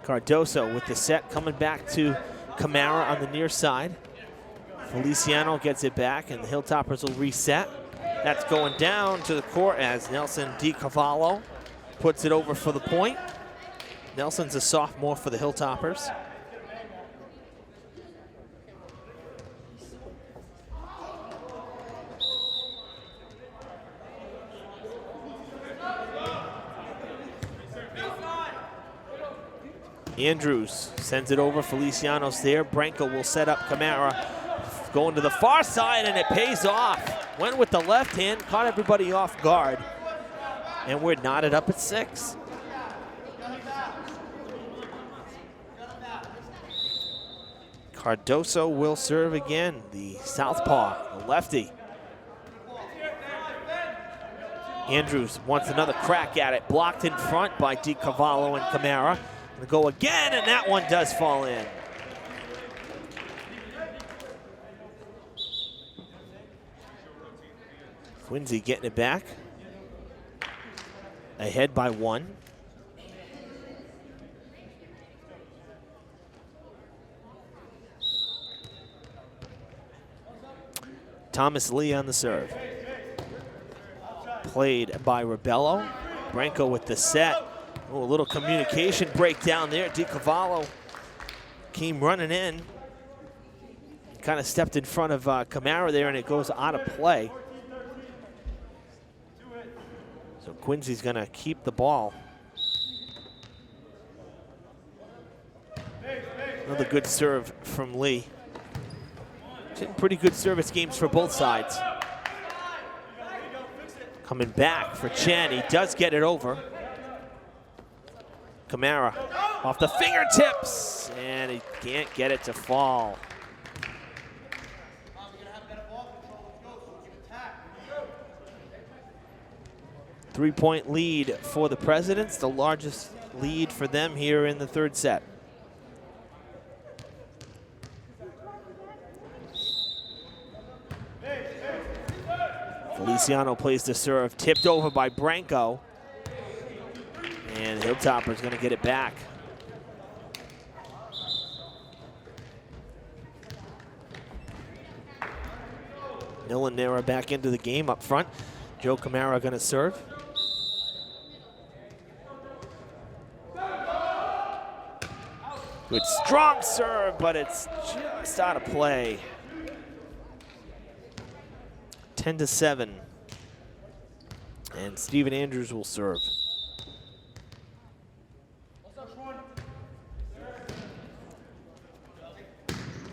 Speaker 1: Cardoso with the set, coming back to Camara on the near side. Feliciano gets it back, and the Hilltoppers will reset. That's going down to the court as Nelson DiCavallo puts it over for the point. Nelson's a sophomore for the Hilltoppers. Andrews sends it over. Feliciano's there. Branco will set up Camara. Going to the far side, and it pays off. Went with the left hand, caught everybody off guard. And we're knotted up at 6. Cardoso will serve again. The southpaw, the lefty. Andrews wants another crack at it. Blocked in front by DiCavallo and Camara. Gonna go again, and that one does fall in. Quincy getting it back. Ahead by 1. Thomas Lee on the serve. Played by Rebello. Branco with the set. Oh, a little communication breakdown there. DiCavallo came running in. Kind of stepped in front of Camara there, and it goes out of play. So Quincy's going to keep the ball. Another good serve from Lee. Pretty good service games for both sides. Coming back for Chen. He does get it over. Camara off the fingertips, and he can't get it to fall. Three-point lead for the Presidents, the largest lead for them here in the third set. Feliciano plays the serve, tipped over by Branco. And Hilltopper's gonna get it back. Nera back into the game up front. Joe Camara gonna serve. Good strong serve, but it's just out of play. 10-7. And Steven Andrews will serve.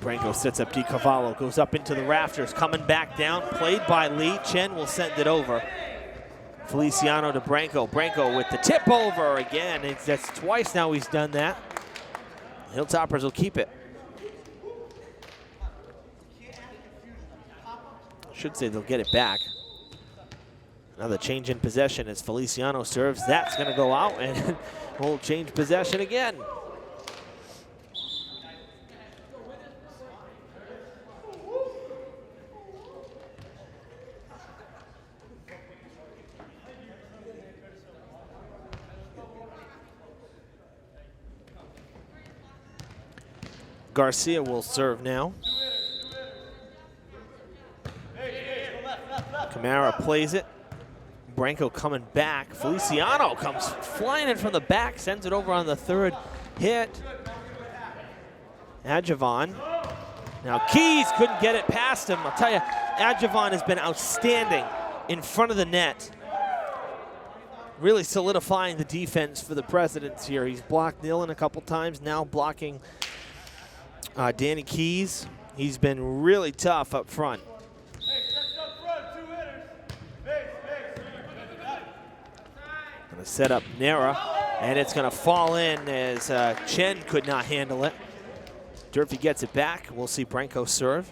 Speaker 1: Branco sets up DiCavallo, goes up into the rafters, coming back down, played by Lee. Chen will send it over. Feliciano to Branco. Branco with the tip over again. That's twice now he's done that. Hilltoppers will keep it. Should say they'll get it back. Another change in possession as Feliciano serves. That's going to go out, and we'll change possession again. Garcia will serve now. Camara plays it. Branco coming back. Feliciano comes flying in from the back, sends it over on the third hit. Adjavon. Now Keys couldn't get it past him. I'll tell you, Adjavon has been outstanding in front of the net. Really solidifying the defense for the Presidents here. He's blocked Nillen a couple times, now blocking Danny Keys. He's been really tough up front. Gonna set up Nera, and it's gonna fall in as Chen could not handle it. Durfee gets it back. We'll see Branco serve.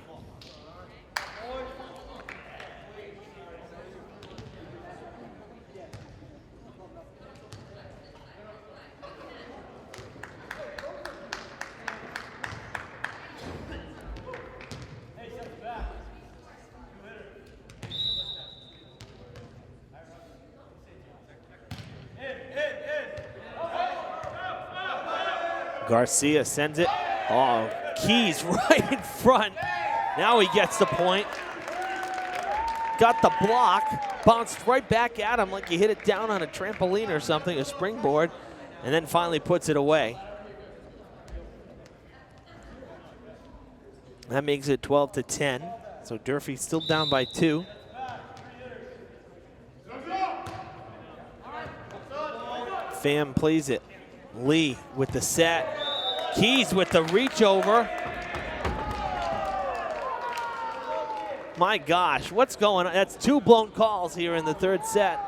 Speaker 1: Garcia sends it. Oh, Keys right in front. Now he gets the point. Got the block. Bounced right back at him like he hit it down on a trampoline or something, a springboard. and then finally puts it away. That makes it 12-10. So Durfee still down by 2. Pham plays it. Lee with the set. Keys with the reach over. My gosh, what's going on? That's 2 blown calls here in the 3rd set.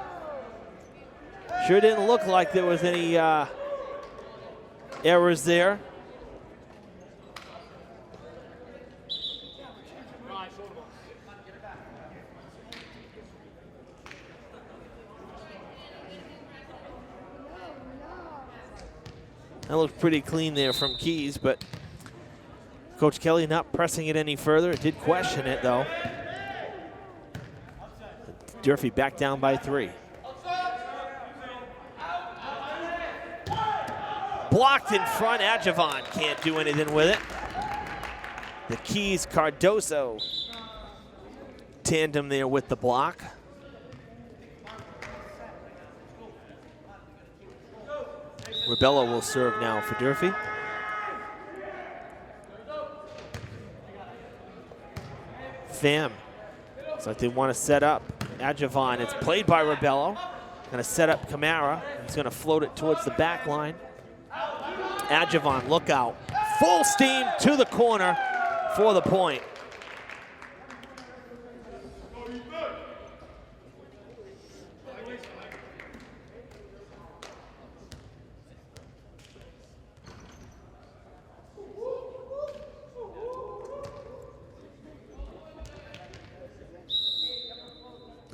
Speaker 1: Sure didn't look like there was any errors there. That looked pretty clean there from Keys, but Coach Kelly not pressing it any further. Did question it, though. Durfee back down by 3. Blocked in front. Adjavon can't do anything with it. The Keys-Cardoso tandem there with the block. Rebello will serve now for Durfee. Pham. Looks like they want to set up Adjavon. It's played by Rebello. Going to set up Camara. He's going to float it towards the back line. Adjavon, look out. Full steam to the corner for the point.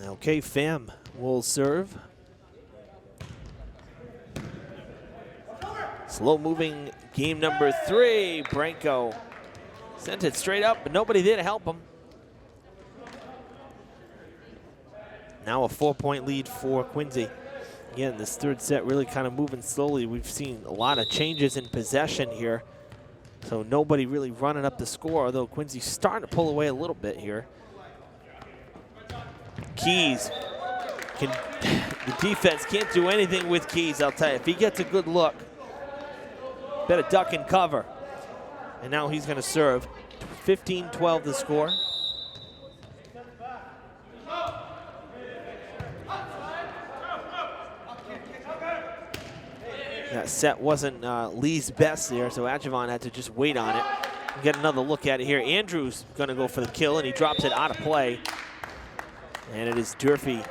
Speaker 1: Okay, Pham will serve. Slow moving game number 3. Branco sent it straight up, but nobody there to help him. Now a 4-point lead for Quincy. Again, this 3rd set really kind of moving slowly. We've seen a lot of changes in possession here. So nobody really running up the score, although Quincy's starting to pull away a little bit here. Keys, the defense can't do anything with Keys, I'll tell you. If he gets a good look, better duck and cover. And now he's going to serve. 15-12 the score. That set wasn't Lee's best there, so Adjavon had to just wait on it. We'll get another look at it here. Andrews going to go for the kill, and he drops it out of play. And it is Durfee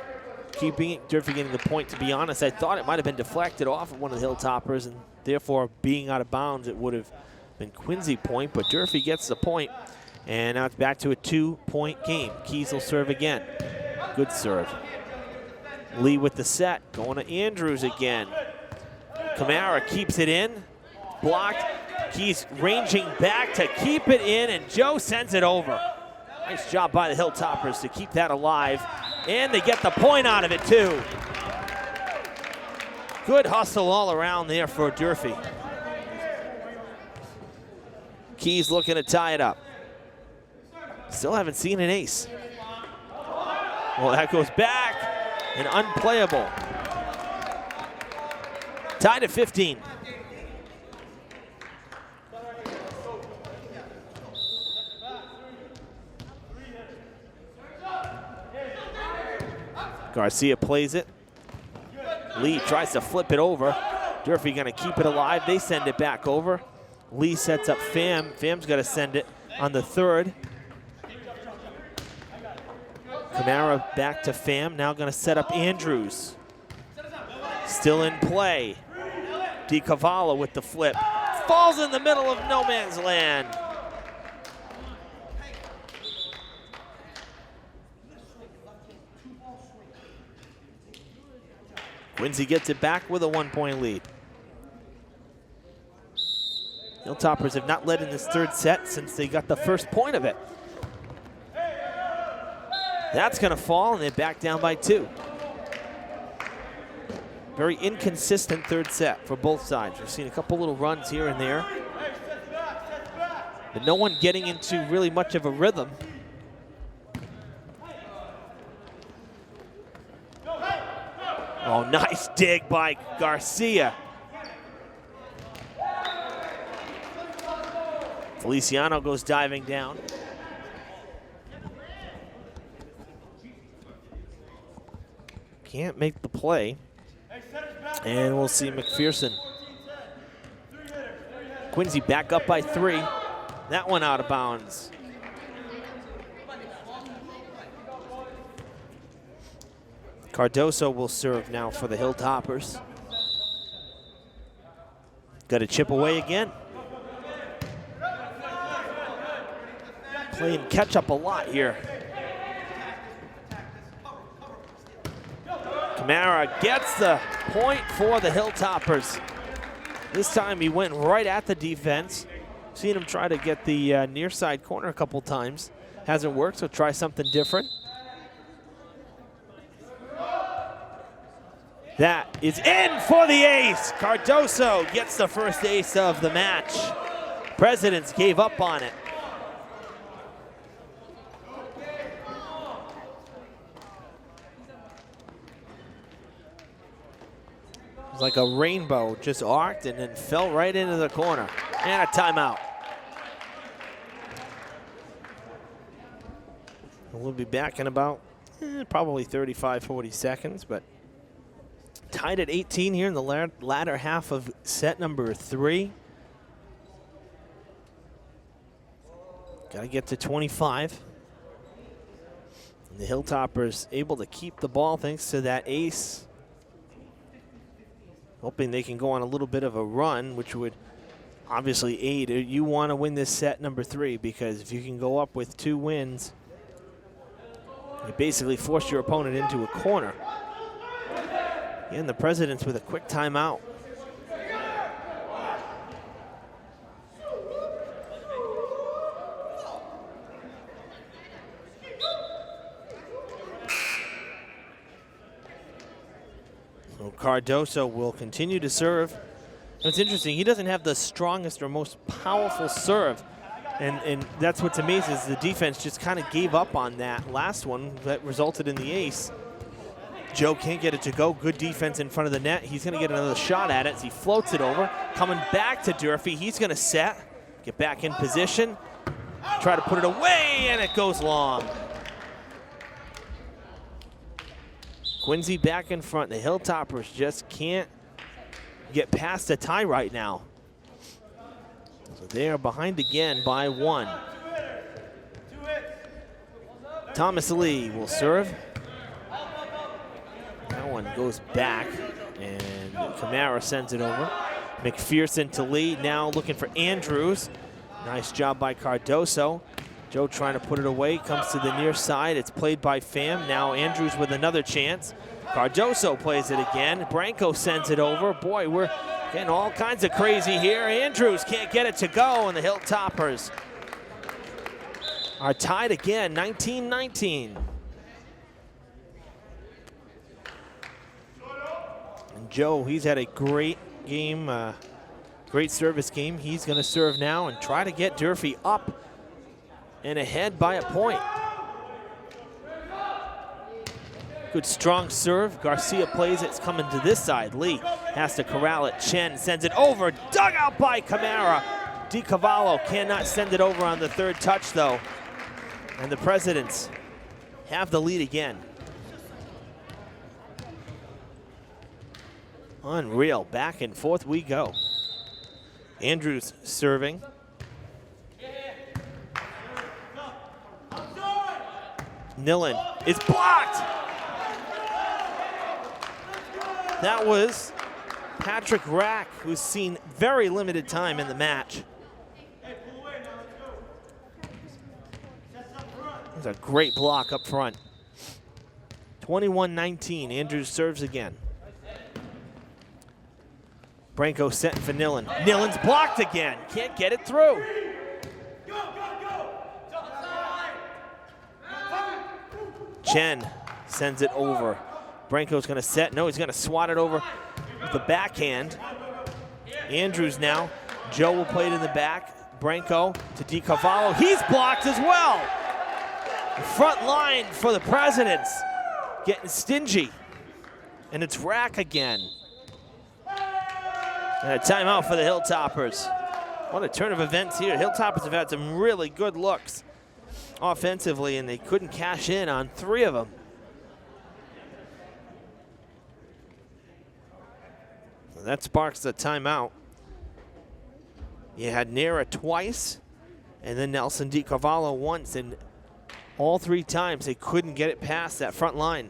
Speaker 1: keeping it. Durfee getting the point. To be honest, I thought it might have been deflected off of one of the Hilltoppers, and therefore being out of bounds, it would have been Quincy point, but Durfee gets the point. And now it's back to a 2-point game. Keys will serve again. Good serve. Lee with the set, going to Andrews again. Camara keeps it in, blocked. Keys ranging back to keep it in, and Joe sends it over. Nice job by the Hilltoppers to keep that alive, and they get the point out of it too. Good hustle all around there for Durfee. Keys looking to tie it up. Still haven't seen an ace. Well, that goes back and unplayable. Tied at 15. Garcia plays it. Lee tries to flip it over. Durfee gonna keep it alive. They send it back over. Lee sets up Pham. Pham's gonna send it on the 3rd. Camara back to Pham. Now gonna set up Andrews. Still in play. DiCavallo with the flip. Falls in the middle of no man's land. Quincy gets it back with a 1-point lead. Hilltoppers have not led in this 3rd set since they got the first point of it. That's gonna fall, and they're back down by 2. Very inconsistent 3rd set for both sides. We've seen a couple little runs here and there, but no one getting into really much of a rhythm. Oh, nice dig by Garcia. Feliciano goes diving down. Can't make the play. And we'll see McPherson. Quincy back up by 3. That one out of bounds. Cardoso will serve now for the Hilltoppers. Got to chip away again. Playing catch up a lot here. Camara gets the point for the Hilltoppers. This time he went right at the defense. Seen him try to get the near side corner a couple times. Hasn't worked, so try something different. That is in for the ace. Cardoso gets the first ace of the match. Presidents gave up on it. It was like a rainbow, just arced and then fell right into the corner. And a timeout. We'll be back in about probably 35, 40 seconds, but tied at 18 here in the latter half of set number 3. Got to get to 25. And the Hilltoppers able to keep the ball thanks to that ace. Hoping they can go on a little bit of a run, which would obviously aid. You want to win this set number 3 because if you can go up with 2 wins, you basically force your opponent into a corner. And the Presidents with a quick timeout. So Cardoso will continue to serve. It's interesting, he doesn't have the strongest or most powerful serve. And that's what's amazing is the defense just kind of gave up on that last one that resulted in the ace. Joe can't get it to go. Good defense in front of the net. He's going to get another shot at it as he floats it over. Coming back to Durfee. He's going to set, get back in position, try to put it away, and it goes long. Quincy back in front. The Hilltoppers just can't get past the tie right now. So they are behind again by 1. Thomas Lee will serve. That one goes back, and Camara sends it over. McPherson to Lee, now looking for Andrews. Nice job by Cardoso. Joe trying to put it away, comes to the near side. It's played by Pham. Now Andrews with another chance. Cardoso plays it again. Branco sends it over. Boy, we're getting all kinds of crazy here. Andrews can't get it to go, and the Hilltoppers are tied again, 19-19. Joe, he's had a great game, great service game. He's going to serve now and try to get Durfee up and ahead by a point. Good strong serve. Garcia plays it. It's coming to this side. Lee has to corral it. Chen sends it over. Dug out by Camara. DiCavallo cannot send it over on the 3rd touch, though. And the Presidents have the lead again. Unreal. Back and forth we go. Andrews serving. Nillen is blocked. That was Patrick Rack, who's seen very limited time in the match. That's a great block up front. 21-19. Andrews serves again. Branco setting for Nillen. Nillen's blocked again. Can't get it through. Chen sends it over. Branco's going to set. No, he's going to swat it over with the backhand. Andrews now. Joe will play it in the back. Branco to DiCavallo. He's blocked as well. The front line for the Presidents getting stingy. And it's Rack again. And a timeout for the Hilltoppers. What a turn of events here. Hilltoppers have had some really good looks offensively, and they couldn't cash in on 3 of them. So that sparks the timeout. You had Nera twice, and then Nelson DiCarvalho once, and all 3 times they couldn't get it past that front line.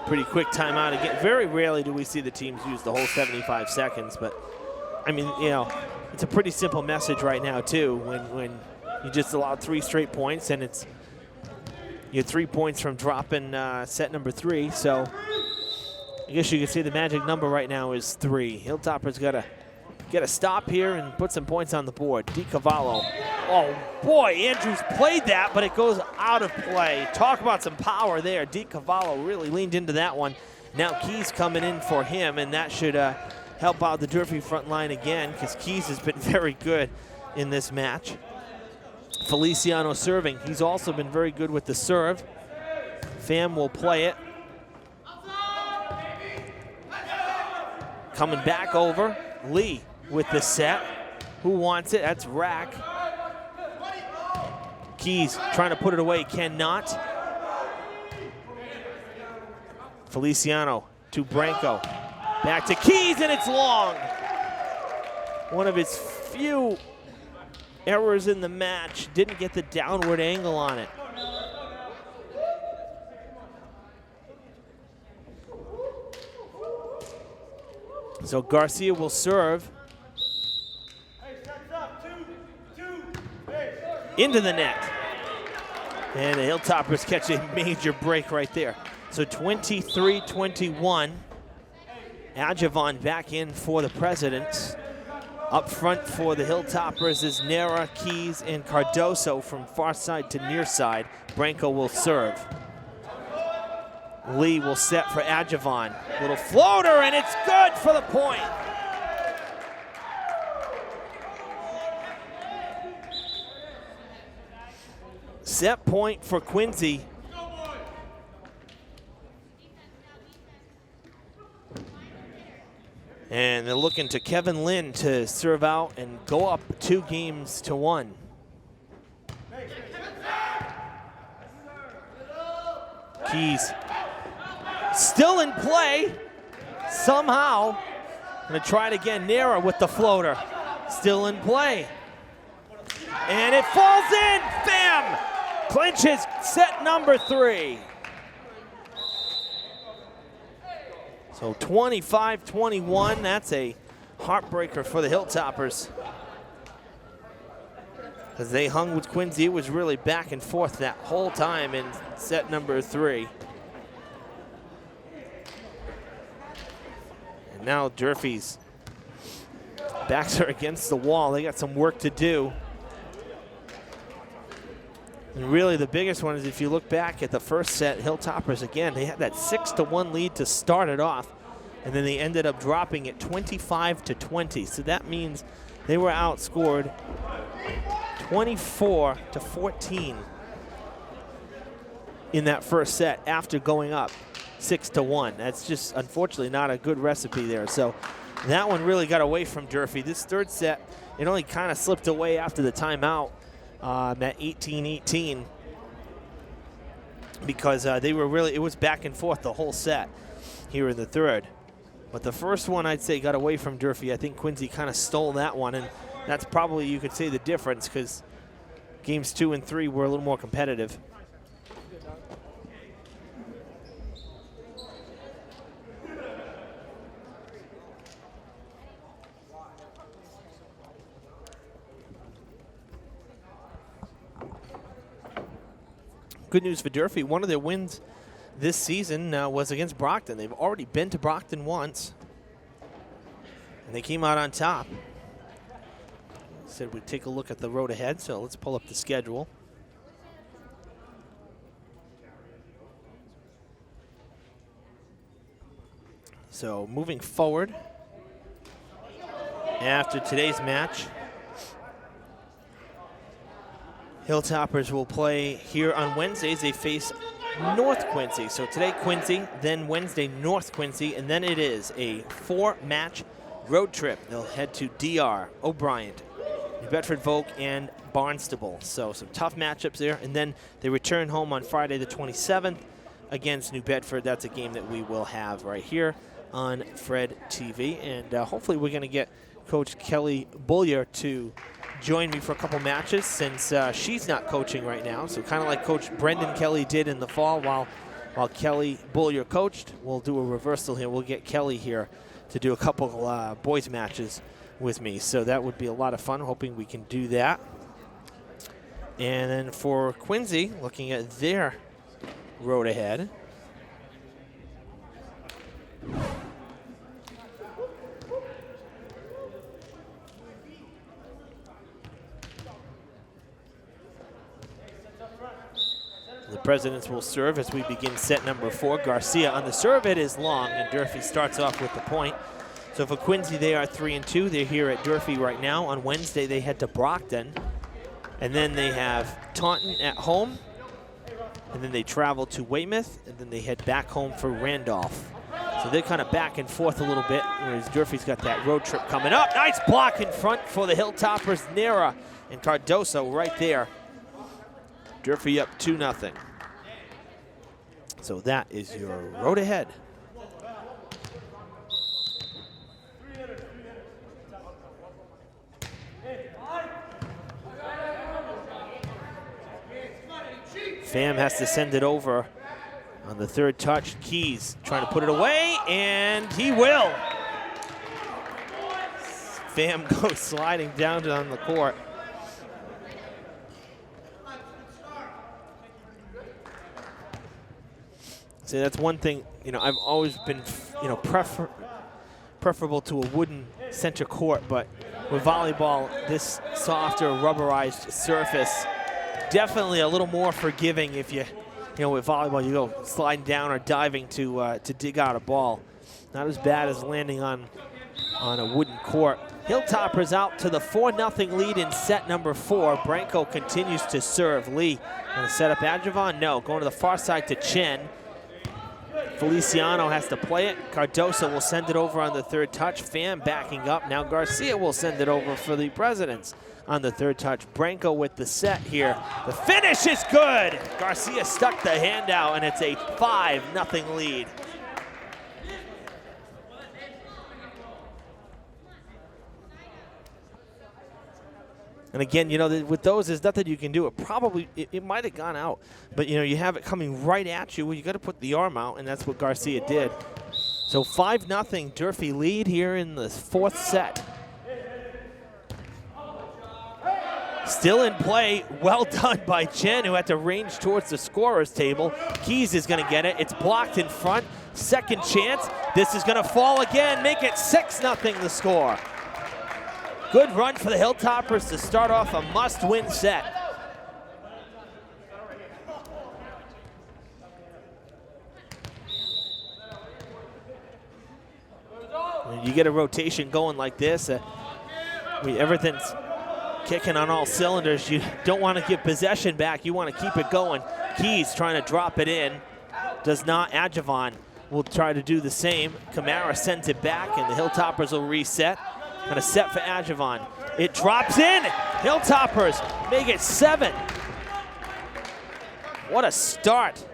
Speaker 1: Pretty quick timeout again. Very rarely do we see the teams use the whole 75 seconds, but I mean, you know, it's a pretty simple message right now too when you just allowed 3 straight points, and it's you're 3 points from dropping set number 3. So I guess you could say the magic number right now is 3. Hilltoppers got to get a stop here and put some points on the board. DiCarvalho. Oh boy, Andrews played that, but it goes out of play. Talk about some power there. DiCarvalho really leaned into that one. Now Keys coming in for him, and that should help out the Durfee front line again, because Keys has been very good in this match. Feliciano serving. He's also been very good with the serve. Pham will play it. Coming back over. Lee with the set. Who wants it? That's Rack. Keys trying to put it away, cannot. Feliciano to Branco. Back to Keys, and it's long. One of his few errors in the match. Didn't get the downward angle on it. So Garcia will serve. Into the net. And the Hilltoppers catch a major break right there. So 23-21. Adjavon back in for the Presidents. Up front for the Hilltoppers is Nera, Keys, and Cardoso from far side to near side. Branco will serve. Lee will set for Adjavon. Little floater, and it's good for the point. Set point for Quincy. And they're looking to Kevin Lynn to serve out and go up 2-1. Keys still in play somehow. Gonna try it again. Nera with the floater. Still in play. And it falls in. Pham clinches set number 3. So 25-21, that's a heartbreaker for the Hilltoppers. As they hung with Quincy, it was really back and forth that whole time in set number 3. And now Durfee's backs are against the wall. They got some work to do. And really the biggest one is if you look back at the first set, Hilltoppers, again, they had that 6-1 lead to start it off, and then they ended up dropping it 25-20. So that means they were outscored 24-14 in that first set after going up 6-1. That's just unfortunately not a good recipe there. So that one really got away from Durfee. This third set, it only kind of slipped away after the timeout. At 18-18, because they were really, it was back and forth the whole set here in the third. But the first one, I'd say, got away from Durfee. I think Quincy kind of stole that one, and that's probably, you could say, the difference, because games 2 and 3 were a little more competitive. Good news for Durfee. One of their wins this season was against Brockton. They've already been to Brockton once, and they came out on top. Said we'd take a look at the road ahead, so let's pull up the schedule. So moving forward, after today's match, Hilltoppers will play here on Wednesdays. They face North Quincy. So today Quincy, then Wednesday North Quincy, and then it is a 4-match road trip. They'll head to DR, O'Brien, New Bedford Volk, and Barnstable. So some tough matchups there. And then they return home on Friday the 27th against New Bedford. That's a game that we will have right here on Fred TV. And hopefully we're going to get Coach Kelly Bullier to join me for a couple matches since she's not coaching right now. So kind of like Coach Brendan Kelly did in the fall while Kelly Bullier coached. We'll do a reversal here. We'll get Kelly here to do a couple boys matches with me. So that would be a lot of fun. Hoping we can do that. And then for Quincy, looking at their road ahead. The Presidents will serve as we begin set number 4. Garcia on the serve. It is long, and Durfee starts off with the point. So for Quincy, they are 3-2. They're here at Durfee right now. On Wednesday, they head to Brockton. And then they have Taunton at home. And then they travel to Weymouth. And then they head back home for Randolph. So they're kind of back and forth a little bit, whereas Durfee's got that road trip coming up. Nice block in front for the Hilltoppers. Nera and Cardoso right there. Durfee up 2-0. So that is your road ahead. Pham has to send it over on the third touch. Keys trying to put it away, and he will. Pham goes sliding down on the court. See, that's one thing, I've always been, preferable to a wooden center court, but with volleyball, this softer rubberized surface, definitely a little more forgiving if with volleyball, you go sliding down or diving to dig out a ball. Not as bad as landing on a wooden court. Hilltoppers out to the 4-0 lead in set number 4. Branco continues to serve. Lee going to set up Adjavon? No, going to the far side to Chen. Feliciano has to play it. Cardoso will send it over on the third touch. Pham backing up. Now Garcia will send it over for the Presidents on the third touch. Branco with the set here. The finish is good. Garcia stuck the hand out, and it's a 5-0 lead. And again, with those, there's nothing you can do. It might have gone out, but you have it coming right at you. Well, you got to put the arm out, and that's what Garcia did. So 5-0 Durfee lead here in the 4th set. Still in play, well done by Chen, who had to range towards the scorer's table. Keys is going to get it. It's blocked in front. Second chance. This is going to fall again. Make it 6-0 the score. Good run for the Hilltoppers to start off a must-win set. When you get a rotation going like this, everything's kicking on all cylinders. You don't want to give possession back. You want to keep it going. Keys trying to drop it in. Does not. Adjavon will try to do the same. Camara sends it back, and the Hilltoppers will reset. And a set for Adjavon. It drops in. Hilltoppers make it 7. What a start.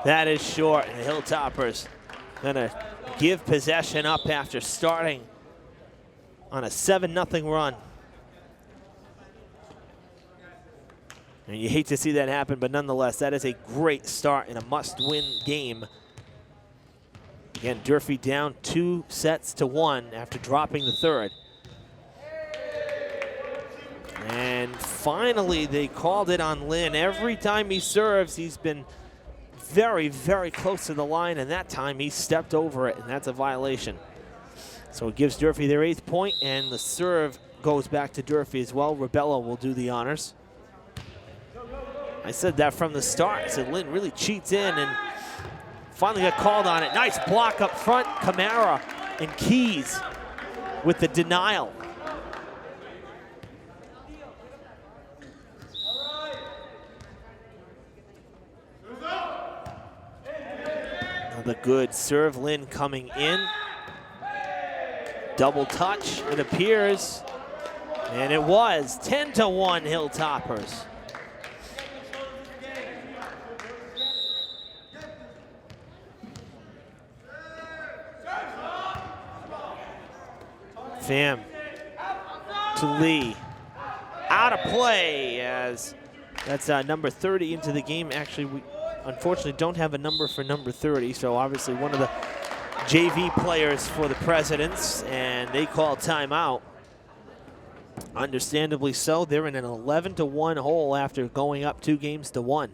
Speaker 1: That is short, and the Hilltoppers gonna give possession up after starting on a 7-0 run. And you hate to see that happen, but nonetheless, that is a great start in a must-win game. Again, Durfee down 2-1 after dropping the third. And finally, they called it on Lynn. Every time he serves, he's been very, very close to the line, and that time he stepped over it, and that's a violation. So it gives Durfee their 8th point, and the serve goes back to Durfee as well. Rebello will do the honors. I said that from the start. I said Lynn really cheats in and finally got called on it. Nice block up front. Camara and Keys with the denial. The good serve, Lynn coming in. Double touch, it appears. And it was 10-1 Hilltoppers. Pham to Lee. Out of play as that's number 30 into the game. Actually, we unfortunately don't have a number for number 30, so obviously one of the JV players for the Presidents, and they call timeout. Understandably so. They're in an 11-1 hole after going up 2 games to 1.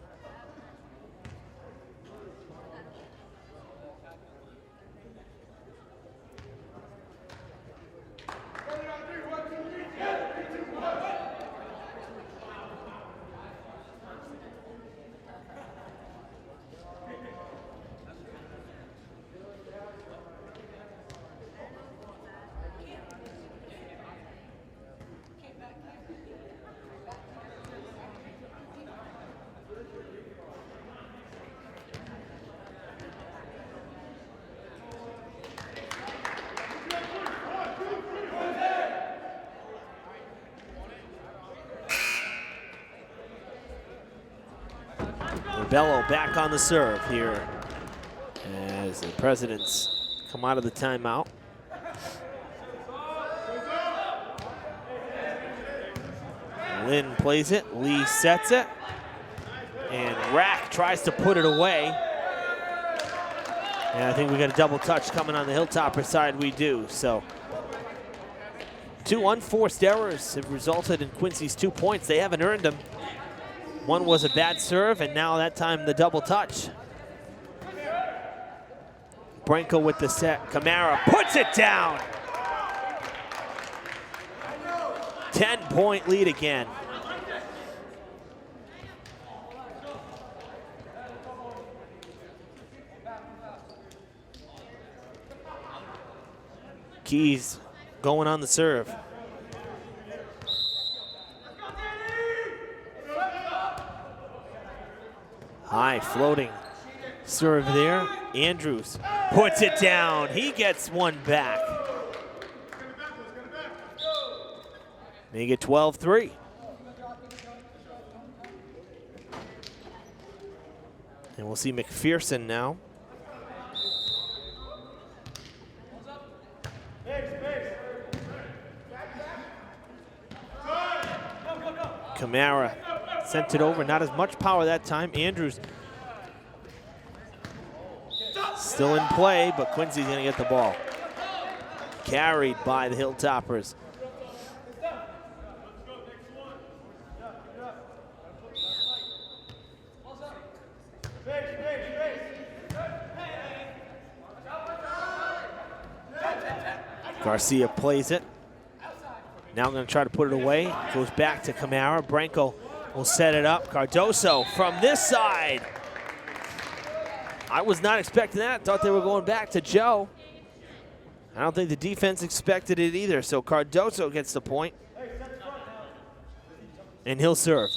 Speaker 1: Bello back on the serve here as the Presidents come out of the timeout. Lynn plays it, Lee sets it, and Rack tries to put it away. And I think we got a double touch coming on the Hilltopper side. We do. So 2 unforced errors have resulted in Quincy's 2 points. They haven't earned them. One was a bad serve, and now that time the double touch. Branco with the set. Camara puts it down. 10-point lead again. Keys going on the serve. High floating serve there. Andrews puts it down. He gets one back. Make it 12-3. And we'll see McPherson now. Camara sent it over, not as much power that time. Andrews still in play, but Quincy's gonna get the ball. Carried by the Hilltoppers. Garcia plays it. Now I'm going to try to put it away. Goes back to Camara. Branco will set it up. Cardoso from this side. I was not expecting that. Thought they were going back to Joe. I don't think the defense expected it either. So Cardoso gets the point. And he'll serve.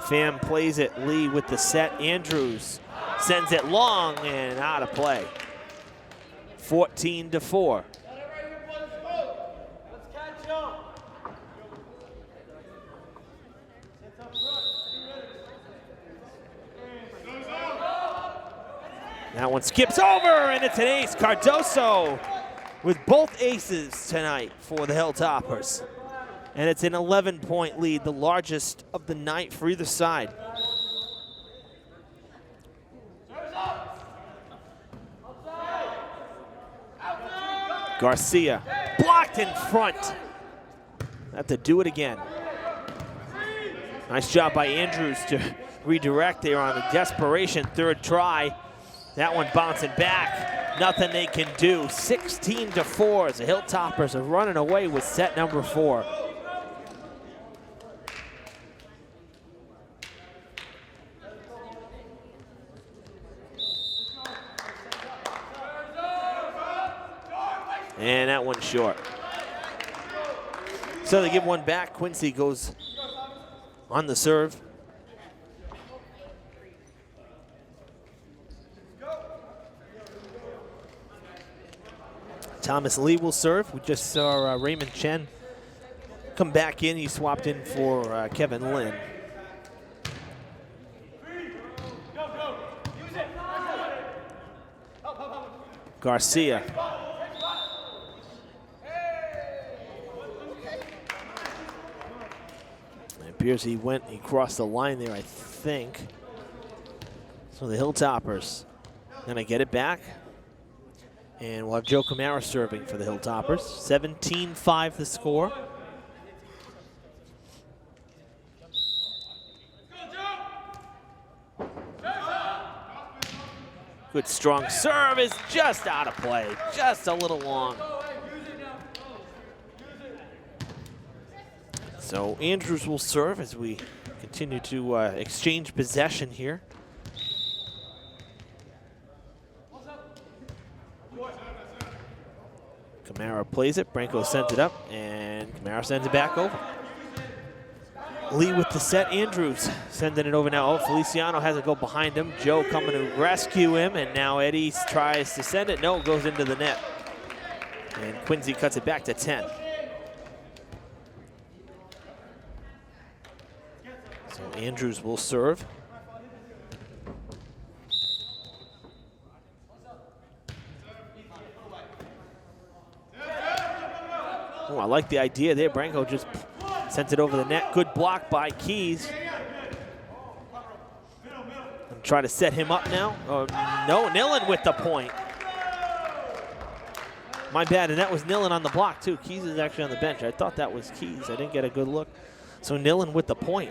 Speaker 1: Pham plays it. Lee with the set. Andrews sends it long and out of play. 14-4. That one skips over, and it's an ace. Cardoso with both aces tonight for the Hilltoppers. And it's an 11-point lead, the largest of the night for either side. Garcia blocked in front. Have to do it again. Nice job by Andrews to redirect there on a desperation third try. That one bouncing back. Nothing they can do. 16-4 as the Hilltoppers are running away with set number 4. And that one's short. So they give one back. Quincy goes on the serve. Thomas Lee will serve. We just saw Raymond Chen come back in. He swapped in for Kevin Lin. Garcia. It appears he crossed the line there, I think. So the Hilltoppers gonna get it back. And we'll have Joe Camara serving for the Hilltoppers. 17-5 the score. Good strong serve is just out of play, just a little long. So Andrews will serve as we continue to exchange possession here. Camara plays it, Branco sends it up, and Camara sends it back over. Lee with the set, Andrews sending it over now. Oh, Feliciano has to go behind him. Joe coming to rescue him, and now Eddie tries to send it. No, it goes into the net. And Quincy cuts it back to 10. So Andrews will serve. Oh, I like the idea there. Branco just sends it over the net. Good block by Keys. And try to set him up now. Oh, no, Nillen with the point. My bad, and that was Nillen on the block too. Keys is actually on the bench. I thought that was Keys. I didn't get a good look. So Nillen with the point.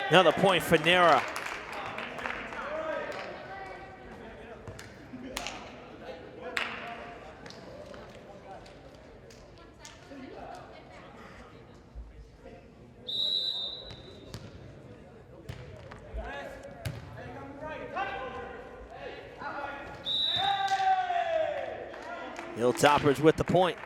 Speaker 1: Another point for Nera. Hilltoppers with the point.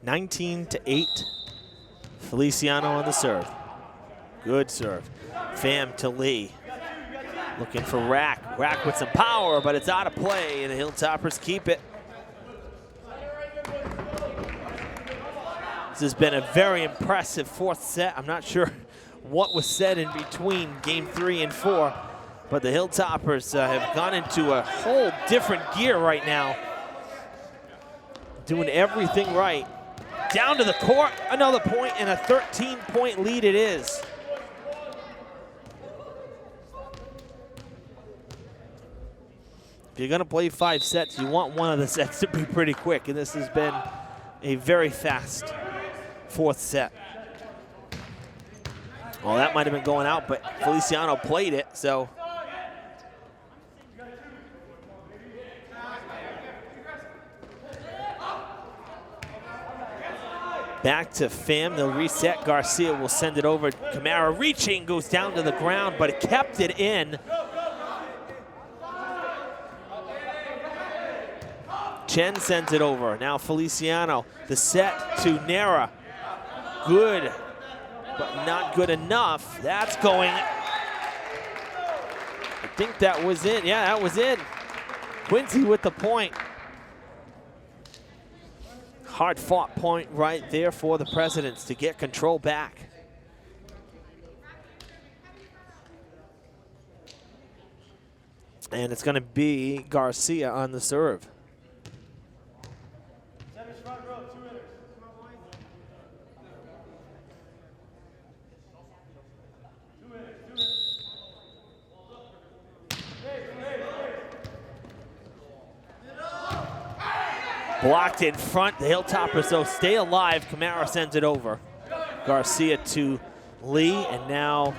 Speaker 1: (19-8). Feliciano on the serve. Good serve. Pham to Lee. Looking for Rack. Rack with some power, but it's out of play, and the Hilltoppers keep it. This has been a very impressive fourth set. I'm not sure what was said in between game 3 and 4, but the Hilltoppers have gone into a whole different gear right now. Doing everything right. Down to the court, another point, and a 13-point lead it is. If you're gonna play 5 sets, you want one of the sets to be pretty quick, and this has been a very fast fourth set. Well, that might have been going out, but Feliciano played it, so. Back to Pham, they'll reset. Garcia will send it over. Camara reaching, goes down to the ground, but it kept it in. Chen sends it over. Now Feliciano, the set to Nera. Good, but not good enough. That's going. I think that was in. Yeah, that was in. Quincy with the point. Hard-fought point right there for the Presidents to get control back. And it's going to be Garcia on the serve. Blocked in front. The Hilltoppers, though, stay alive. Camara sends it over. Garcia to Lee, and now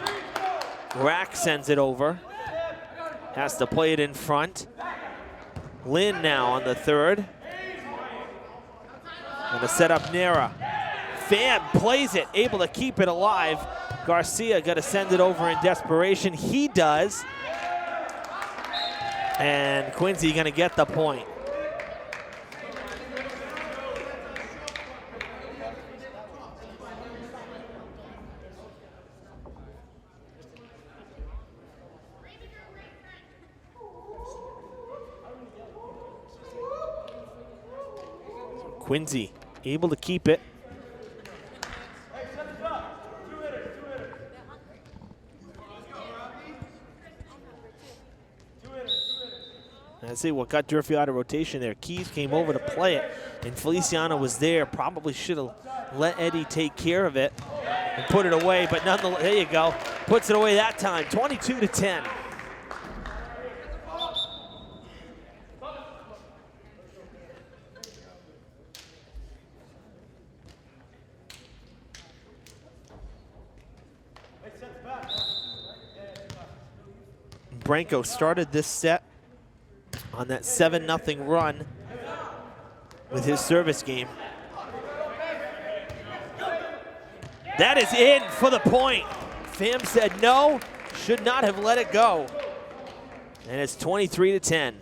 Speaker 1: Rack sends it over. Has to play it in front. Lynn now on the third. Gonna set up Nera. Pham plays it, able to keep it alive. Garcia got to send it over in desperation. He does. And Quincy gonna get the point. Quincy able to keep it. I see what got Durfee out of rotation there. Keys came over to play it, and Feliciano was there. Probably should have let Eddie take care of it and put it away, but nonetheless, there you go. Puts it away that time, 22-10. Branco started this set on that 7-0 run with his service game. That is in for the point. Pham said no, should not have let it go. And it's 23-10.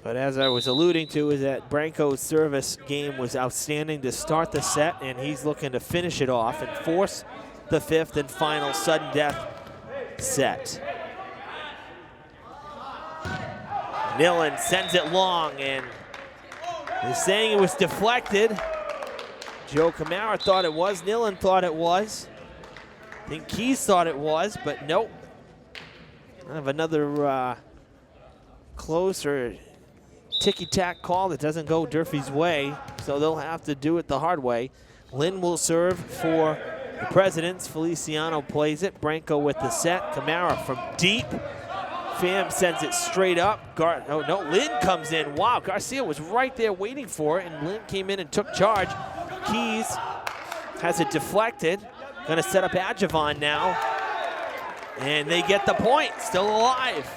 Speaker 1: But as I was alluding to, is that Branco's service game was outstanding to start the set, and he's looking to finish it off and force the fifth and final sudden death set. Nillen sends it long, and they're saying it was deflected. Joe Camara thought it was. Nillen thought it was. I think Keys thought it was, but nope. I have another closer ticky-tack call that doesn't go Durfee's way, so they'll have to do it the hard way. Lynn will serve for the Presidents. Feliciano plays it. Branco with the set. Camara from deep. Pham sends it straight up. Lynn comes in. Wow, Garcia was right there waiting for it, and Lynn came in and took charge. Keys has it deflected. Gonna set up Adjavon now, and they get the point. Still alive.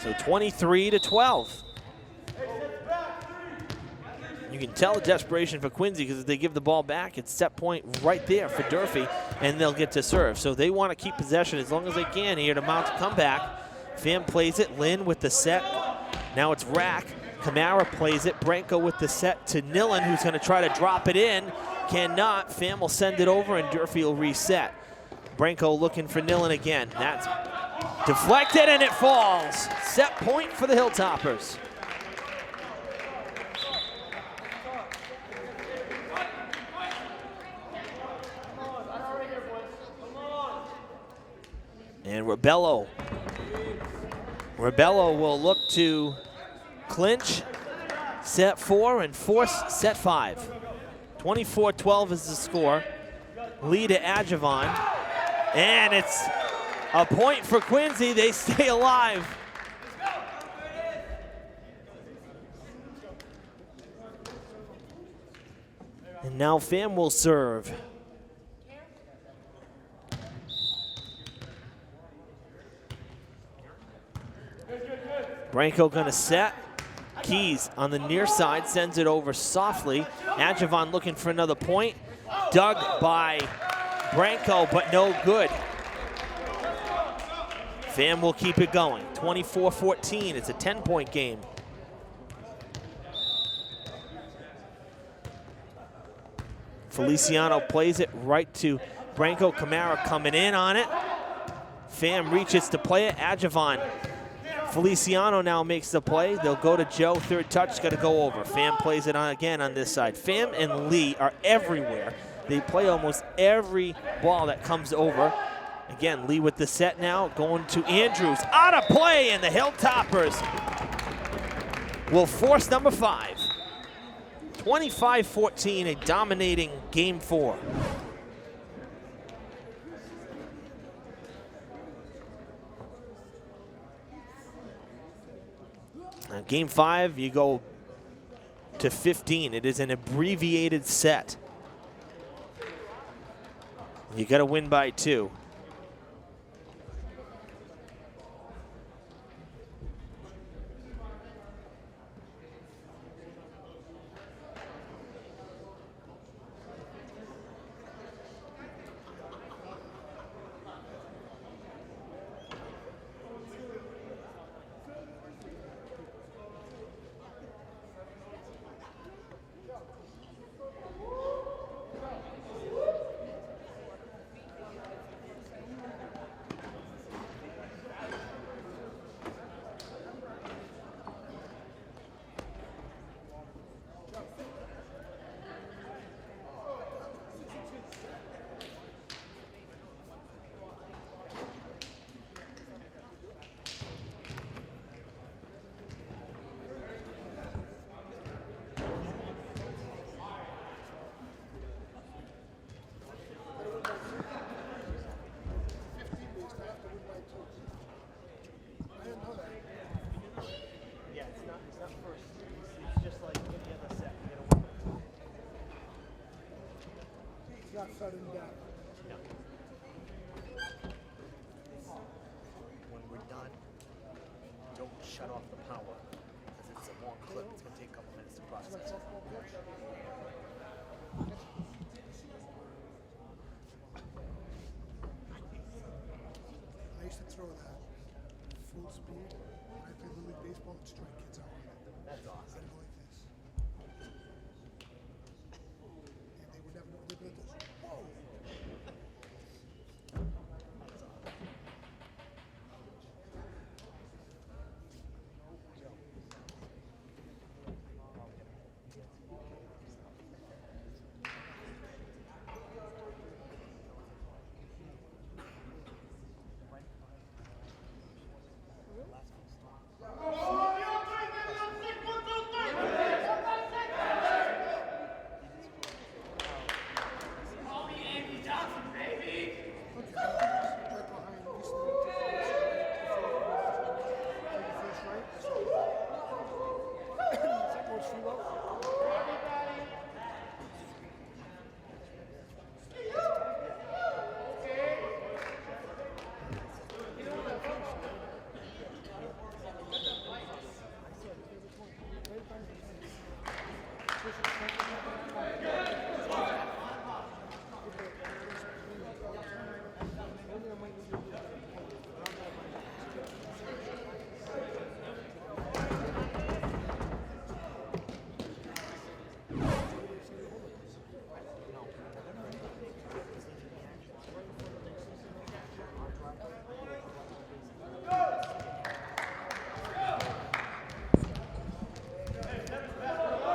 Speaker 1: So 23-12. You can tell the desperation for Quincy, because if they give the ball back, it's set point right there for Durfee, and they'll get to serve. So they want to keep possession as long as they can here to mount a comeback. Pham plays it. Lynn with the set. Now it's Rack. Camara plays it. Branco with the set to Nillen, who's going to try to drop it in. Cannot. Pham will send it over, and Durfee will reset. Branco looking for Nillen again. That's deflected, and it falls. Set point for the Hilltoppers. And Rebello will look to clinch set 4 and force set 5. 24-12 is the score. Lead to Adjavon. And it's a point for Quincy. They stay alive. And now Pham will serve. Branco gonna set. Keys on the near side sends it over softly. Adjavon looking for another point. Dug by Branco, but no good. Pham will keep it going. 24-14, it's a 10-point game. Feliciano plays it right to Branco. Camara coming in on it. Pham reaches to play it. Adjavon. Feliciano now makes the play. They'll go to Joe. Third touch, got to go over. Pham plays it on again on this side. Pham and Lee are everywhere. They play almost every ball that comes over. Again, Lee with the set now, going to Andrews. Out of play, and the Hilltoppers will force number 5. 25-14, a dominating game 4. Now, game 5, you go to 15. It is an abbreviated set. You got to win by 2. When we're done, don't shut off the power because it's a long clip. It's going to take a couple minutes to process.
Speaker 2: I used to throw that full speed. When I played Little League Baseball and strike kids out.
Speaker 1: That's awesome.
Speaker 2: I'd go like this. And they would never know. They'd be like this. Whoa!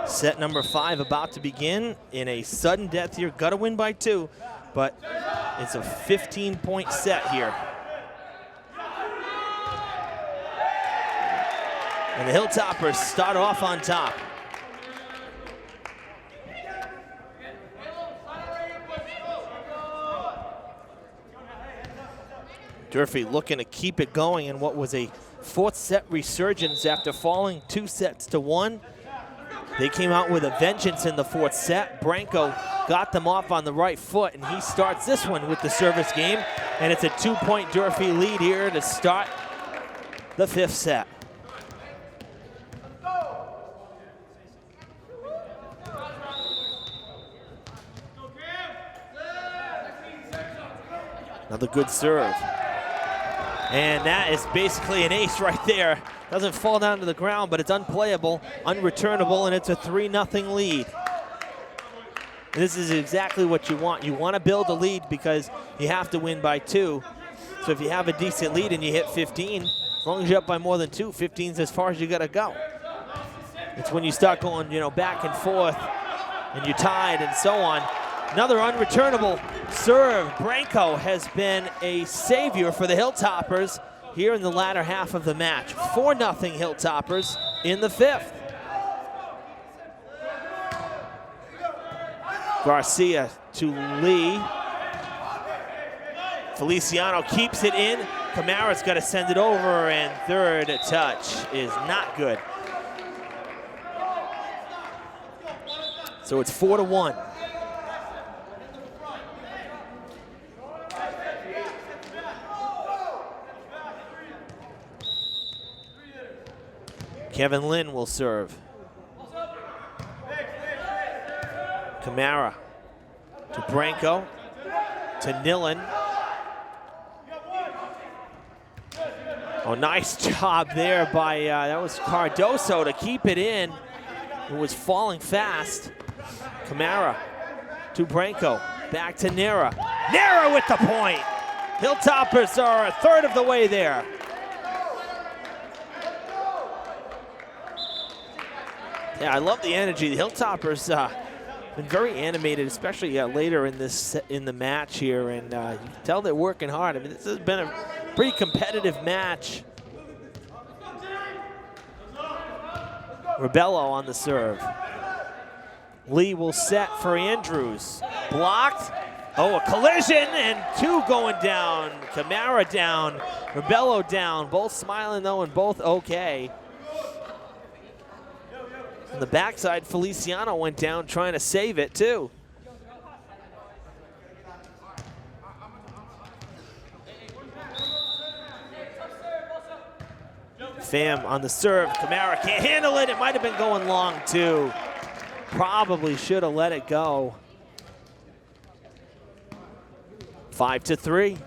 Speaker 1: Set number 5 about to begin in a sudden death here. Got to win by 2, but it's a 15-point set here. And the Hilltoppers start off on top. Durfee looking to keep it going in what was a 4th set resurgence after falling 2 sets to 1. They came out with a vengeance in the 4th set. Branco got them off on the right foot, and he starts this one with the service game. And it's a 2-point Durfee lead here to start the 5th set. Another good serve. And that is basically an ace right there. Doesn't fall down to the ground, but it's unplayable, unreturnable, and it's a 3-0 lead. This is exactly what you want. You want to build a lead because you have to win by 2. So if you have a decent lead and you hit 15, as long as you're up by more than 2, 15 is as far as you got to go. It's when you start going, back and forth, and you're tied and so on. Another unreturnable serve. Branco has been a savior for the Hilltoppers here in the latter half of the match. 4-0 Hilltoppers in the 5th. Garcia to Lee. Feliciano keeps it in. Camara's got to send it over, and third touch is not good. So it's 4-1. Kevin Lynn will serve. Camara to Branco, to Nillen. Oh, nice job there by, that was Cardoso to keep it in. It was falling fast. Camara to Branco, back to Nera. Nera with the point. Hilltoppers are a third of the way there. Yeah, I love the energy. The Hilltoppers been very animated, especially later in the match here, and you can tell they're working hard. I mean, this has been a pretty competitive match. Rebello on the serve. Lee will set for Andrews. Blocked. Oh, a collision, and two going down. Camara down, Rebello down. Both smiling though, and both okay. On the backside, Feliciano went down trying to save it too. Pham on the serve. Camara can't handle it. It might have been going long too. Probably should have let it go. 5-3.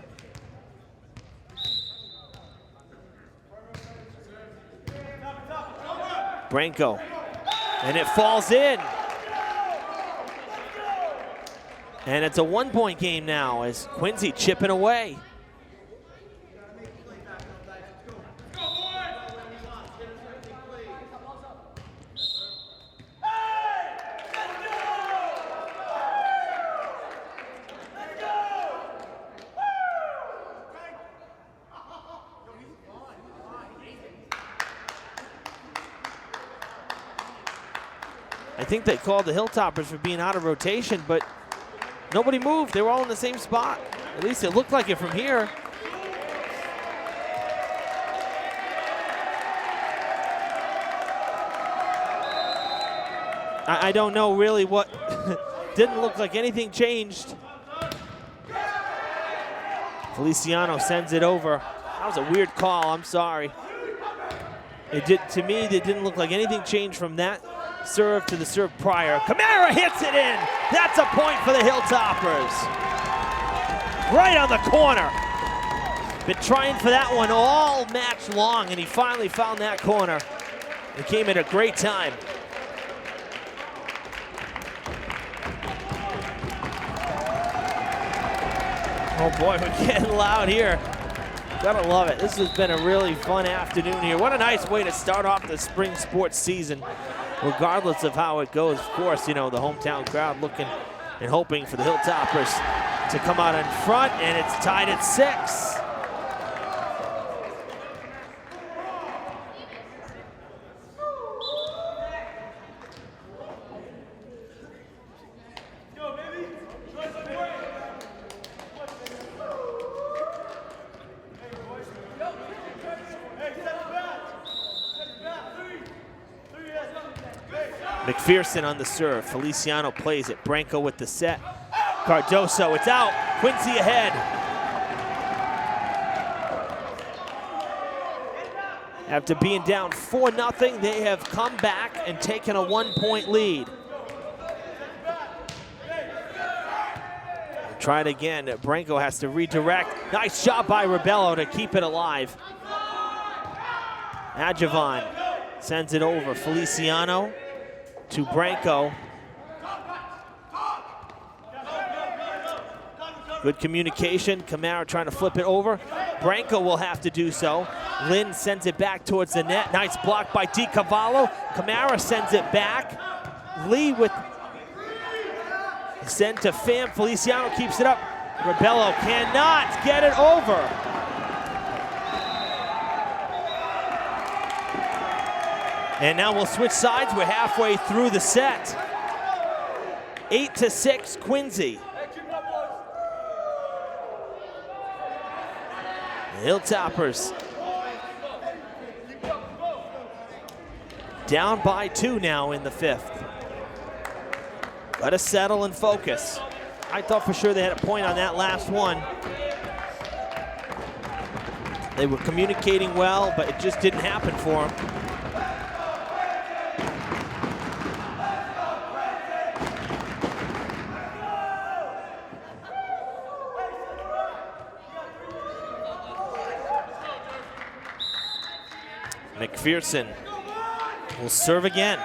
Speaker 1: Branco. And it falls in. And it's a 1-point game now as Quincy chipping away. I think they called the Hilltoppers for being out of rotation, but nobody moved. They were all in the same spot. At least it looked like it from here. I don't know really what, didn't look like anything changed. Feliciano sends it over. That was a weird call, I'm sorry. To me, it didn't look like anything changed from that serve to the serve prior. Camara hits it in. That's a point for the Hilltoppers. Right on the corner. Been trying for that one all match long, and he finally found that corner. It came at a great time. Oh boy, we're getting loud here. Gotta love it. This has been a really fun afternoon here. What a nice way to start off the spring sports season. Regardless of how it goes, of course, you know, the hometown crowd looking and hoping for the Hilltoppers to come out in front, and it's tied at 6. McPherson on the serve. Feliciano plays it. Branco with the set. Cardoso, it's out. Quincy ahead. After being down 4-0, they have come back and taken a 1-point lead. Try it again. Branco has to redirect. Nice job by Rebello to keep it alive. Adjavan sends it over. Feliciano to Branco. Good communication. Camara trying to flip it over. Branco will have to do so. Lynn sends it back towards the net. Nice block by DiCavallo. Camara sends it back. Lee with send to Pham. Feliciano keeps it up. Rebello cannot get it over. And now we'll switch sides. We're halfway through the set. 8-6, Quincy. The Hilltoppers down by 2 now in the 5th. Got to settle and focus. I thought for sure they had a point on that last one. They were communicating well, but it just didn't happen for them. McPherson will serve again.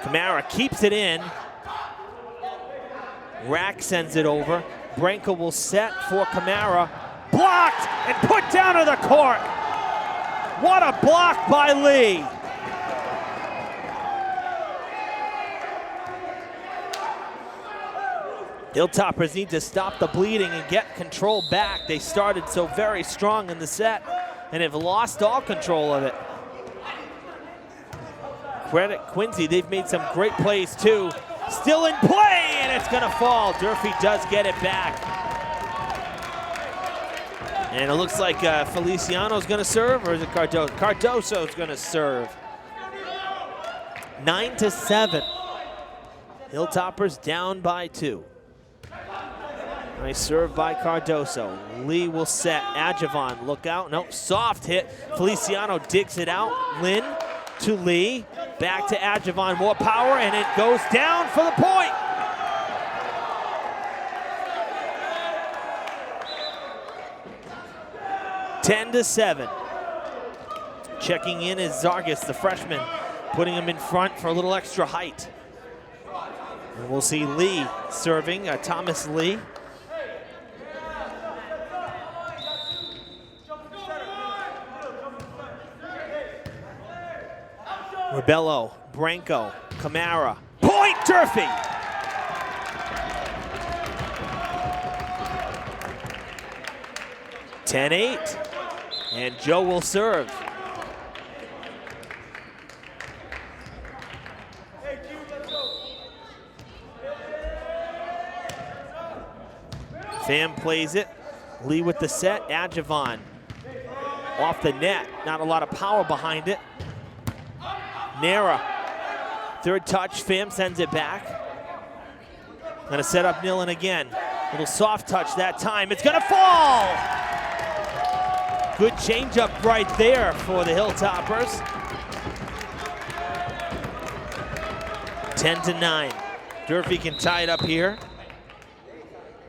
Speaker 1: Kamara keeps it in. Rack sends it over. Branco will set for Kamara. Blocked and put down to the court. What a block by Lee. Hilltoppers need to stop the bleeding and get control back. They started so very strong in the set and have lost all control of it. Credit Quincy, they've made some great plays too. Still in play, and it's gonna fall. Durfee does get it back. And it looks like Feliciano's gonna serve, or is it Cardoso? Cardoso's gonna serve. 9-7. Hilltoppers down by 2. Nice serve by Cardoso. Lee will set. Adjavon, look out. No, soft hit. Feliciano digs it out. Lynn to Lee. Back to Adjavon. More power, and it goes down for the point. Ten to 7. Checking in is Zargis, the freshman, putting him in front for a little extra height. And we'll see Lee serving, Thomas Lee. Rebello, Branco, Kamara, point Durfee! (10-8), and Joe will serve. Pham plays it. Lee with the set. Adjavon off the net. Not a lot of power behind it. Nera, third touch. Pham sends it back. Gonna set up Nillen again. Little soft touch that time. It's gonna fall! Good changeup right there for the Hilltoppers. 10-9. Durfee can tie it up here.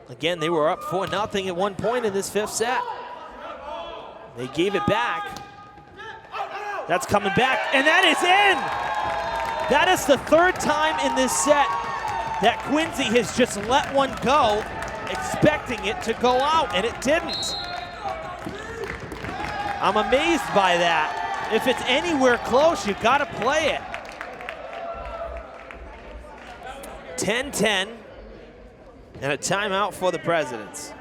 Speaker 1: Again, they were up 4-0 at one point in this 5th set. They gave it back. That's coming back, and that is in! That is the 3rd time in this set that Quincy has just let one go, expecting it to go out, and it didn't. I'm amazed by that. If it's anywhere close, you gotta play it. 10-10, and a timeout for the Presidents.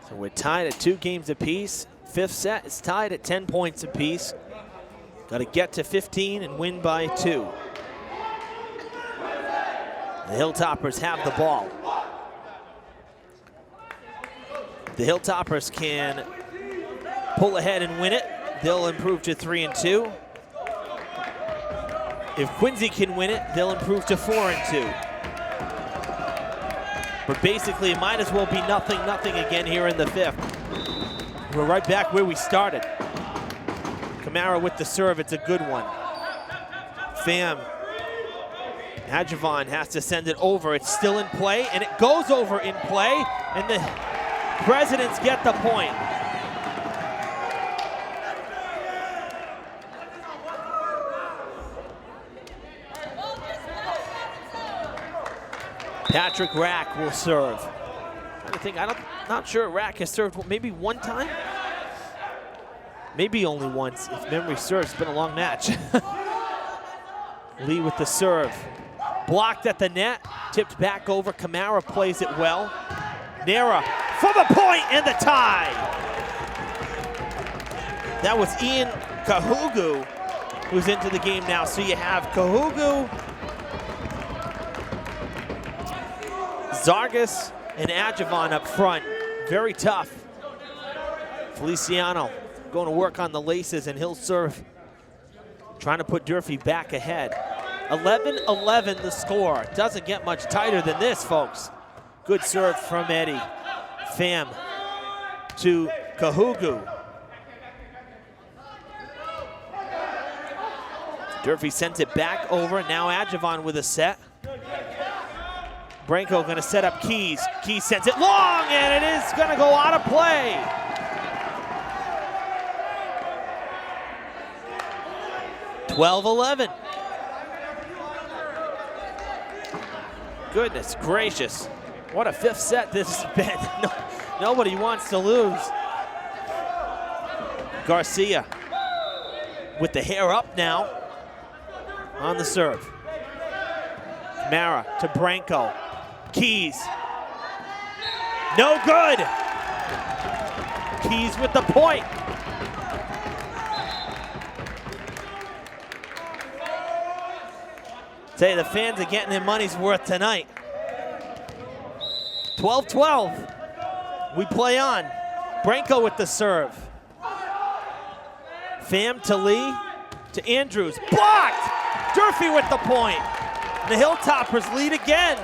Speaker 1: So we're tied at 2 games apiece. 5th set is tied at 10 points apiece. Got to get to 15 and win by 2. The Hilltoppers have the ball. The Hilltoppers can pull ahead and win it. They'll improve to 3-2. If Quincy can win it, they'll improve to 4-2. But basically, it might as well be 0-0 again here in the 5th. We're right back where we started. Kamara with the serve, it's a good one. Pham, Adjavon has to send it over. It's still in play, and it goes over in play, and the Presidents get the point. Patrick Rack will serve. Not sure Rack has served maybe one time? Maybe only once, if memory serves. It's been a long match. Lee with the serve. Blocked at the net, tipped back over. Kamara plays it well. Nera for the point and the tie. That was Ian Kahugu who's into the game now. So you have Kahugu, Zargas, and Adjavan up front. Very tough. Feliciano going to work on the laces, and he'll serve, trying to put Durfee back ahead. 11-11 the score. Doesn't get much tighter than this, folks. Good serve from Eddie. Pham to Kahugu. Durfee sends it back over. Now Adjavan with a set. Branco going to set up Keys. Keys sends it long, and it is going to go out of play. (12-11). Goodness gracious. What a fifth set this has been. Nobody wants to lose. Garcia with the hair up now on the serve. Mara to Branco. Keys. No good. Keys with the point. Say the fans are getting their money's worth tonight. 12-12. We play on. Branco with the serve. Pham to Lee to Andrews. Blocked! Durfee with the point. The Hilltoppers lead again.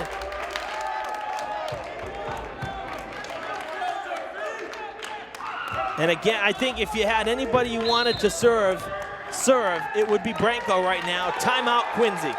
Speaker 1: And again, I think if you had anybody you wanted to serve, it would be Branco right now. Timeout, Quincy.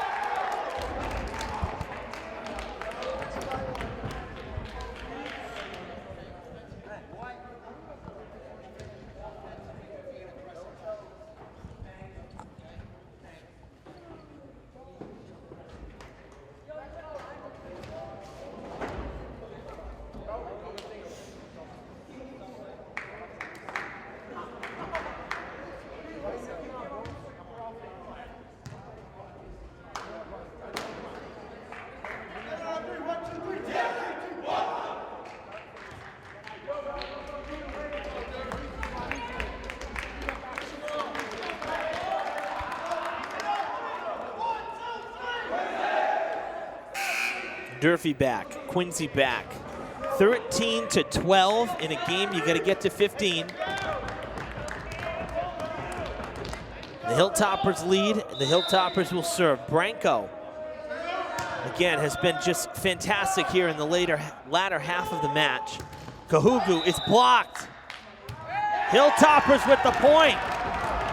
Speaker 1: Durfee back, Quincy back. 13-12 in a game. You got to get to 15. The Hilltoppers lead, and the Hilltoppers will serve. Branco, again, has been just fantastic here in the latter half of the match. Kahugu is blocked. Hilltoppers with the point.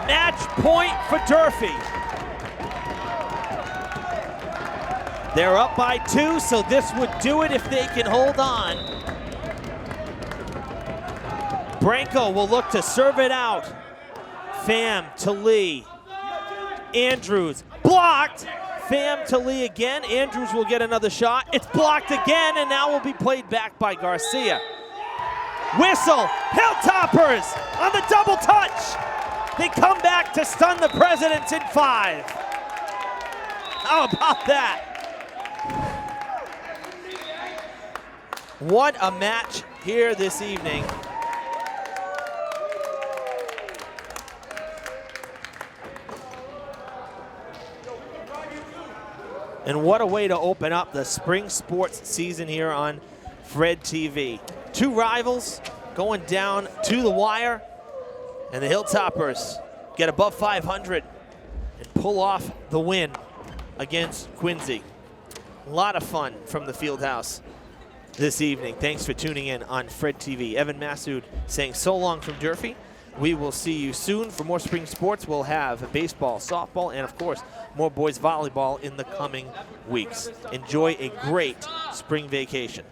Speaker 1: Match point for Durfee. They're up by 2, so this would do it if they can hold on. Branco will look to serve it out. Pham to Lee. Andrews blocked. Pham to Lee again. Andrews will get another shot. It's blocked again, and now will be played back by Garcia. Whistle. Hilltoppers on the double touch. They come back to stun the Presidents in 5. How about that? What a match here this evening. And what a way to open up the spring sports season here on Fred TV. 2 rivals going down to the wire, and the Hilltoppers get above 500 and pull off the win against Quincy. A lot of fun from the field house this evening. Thanks for tuning in on Fred TV. Evan Massoud saying so long from Durfee. We will see you soon for more spring sports. We'll have baseball, softball, and of course, more boys volleyball in the coming weeks. Enjoy a great spring vacation.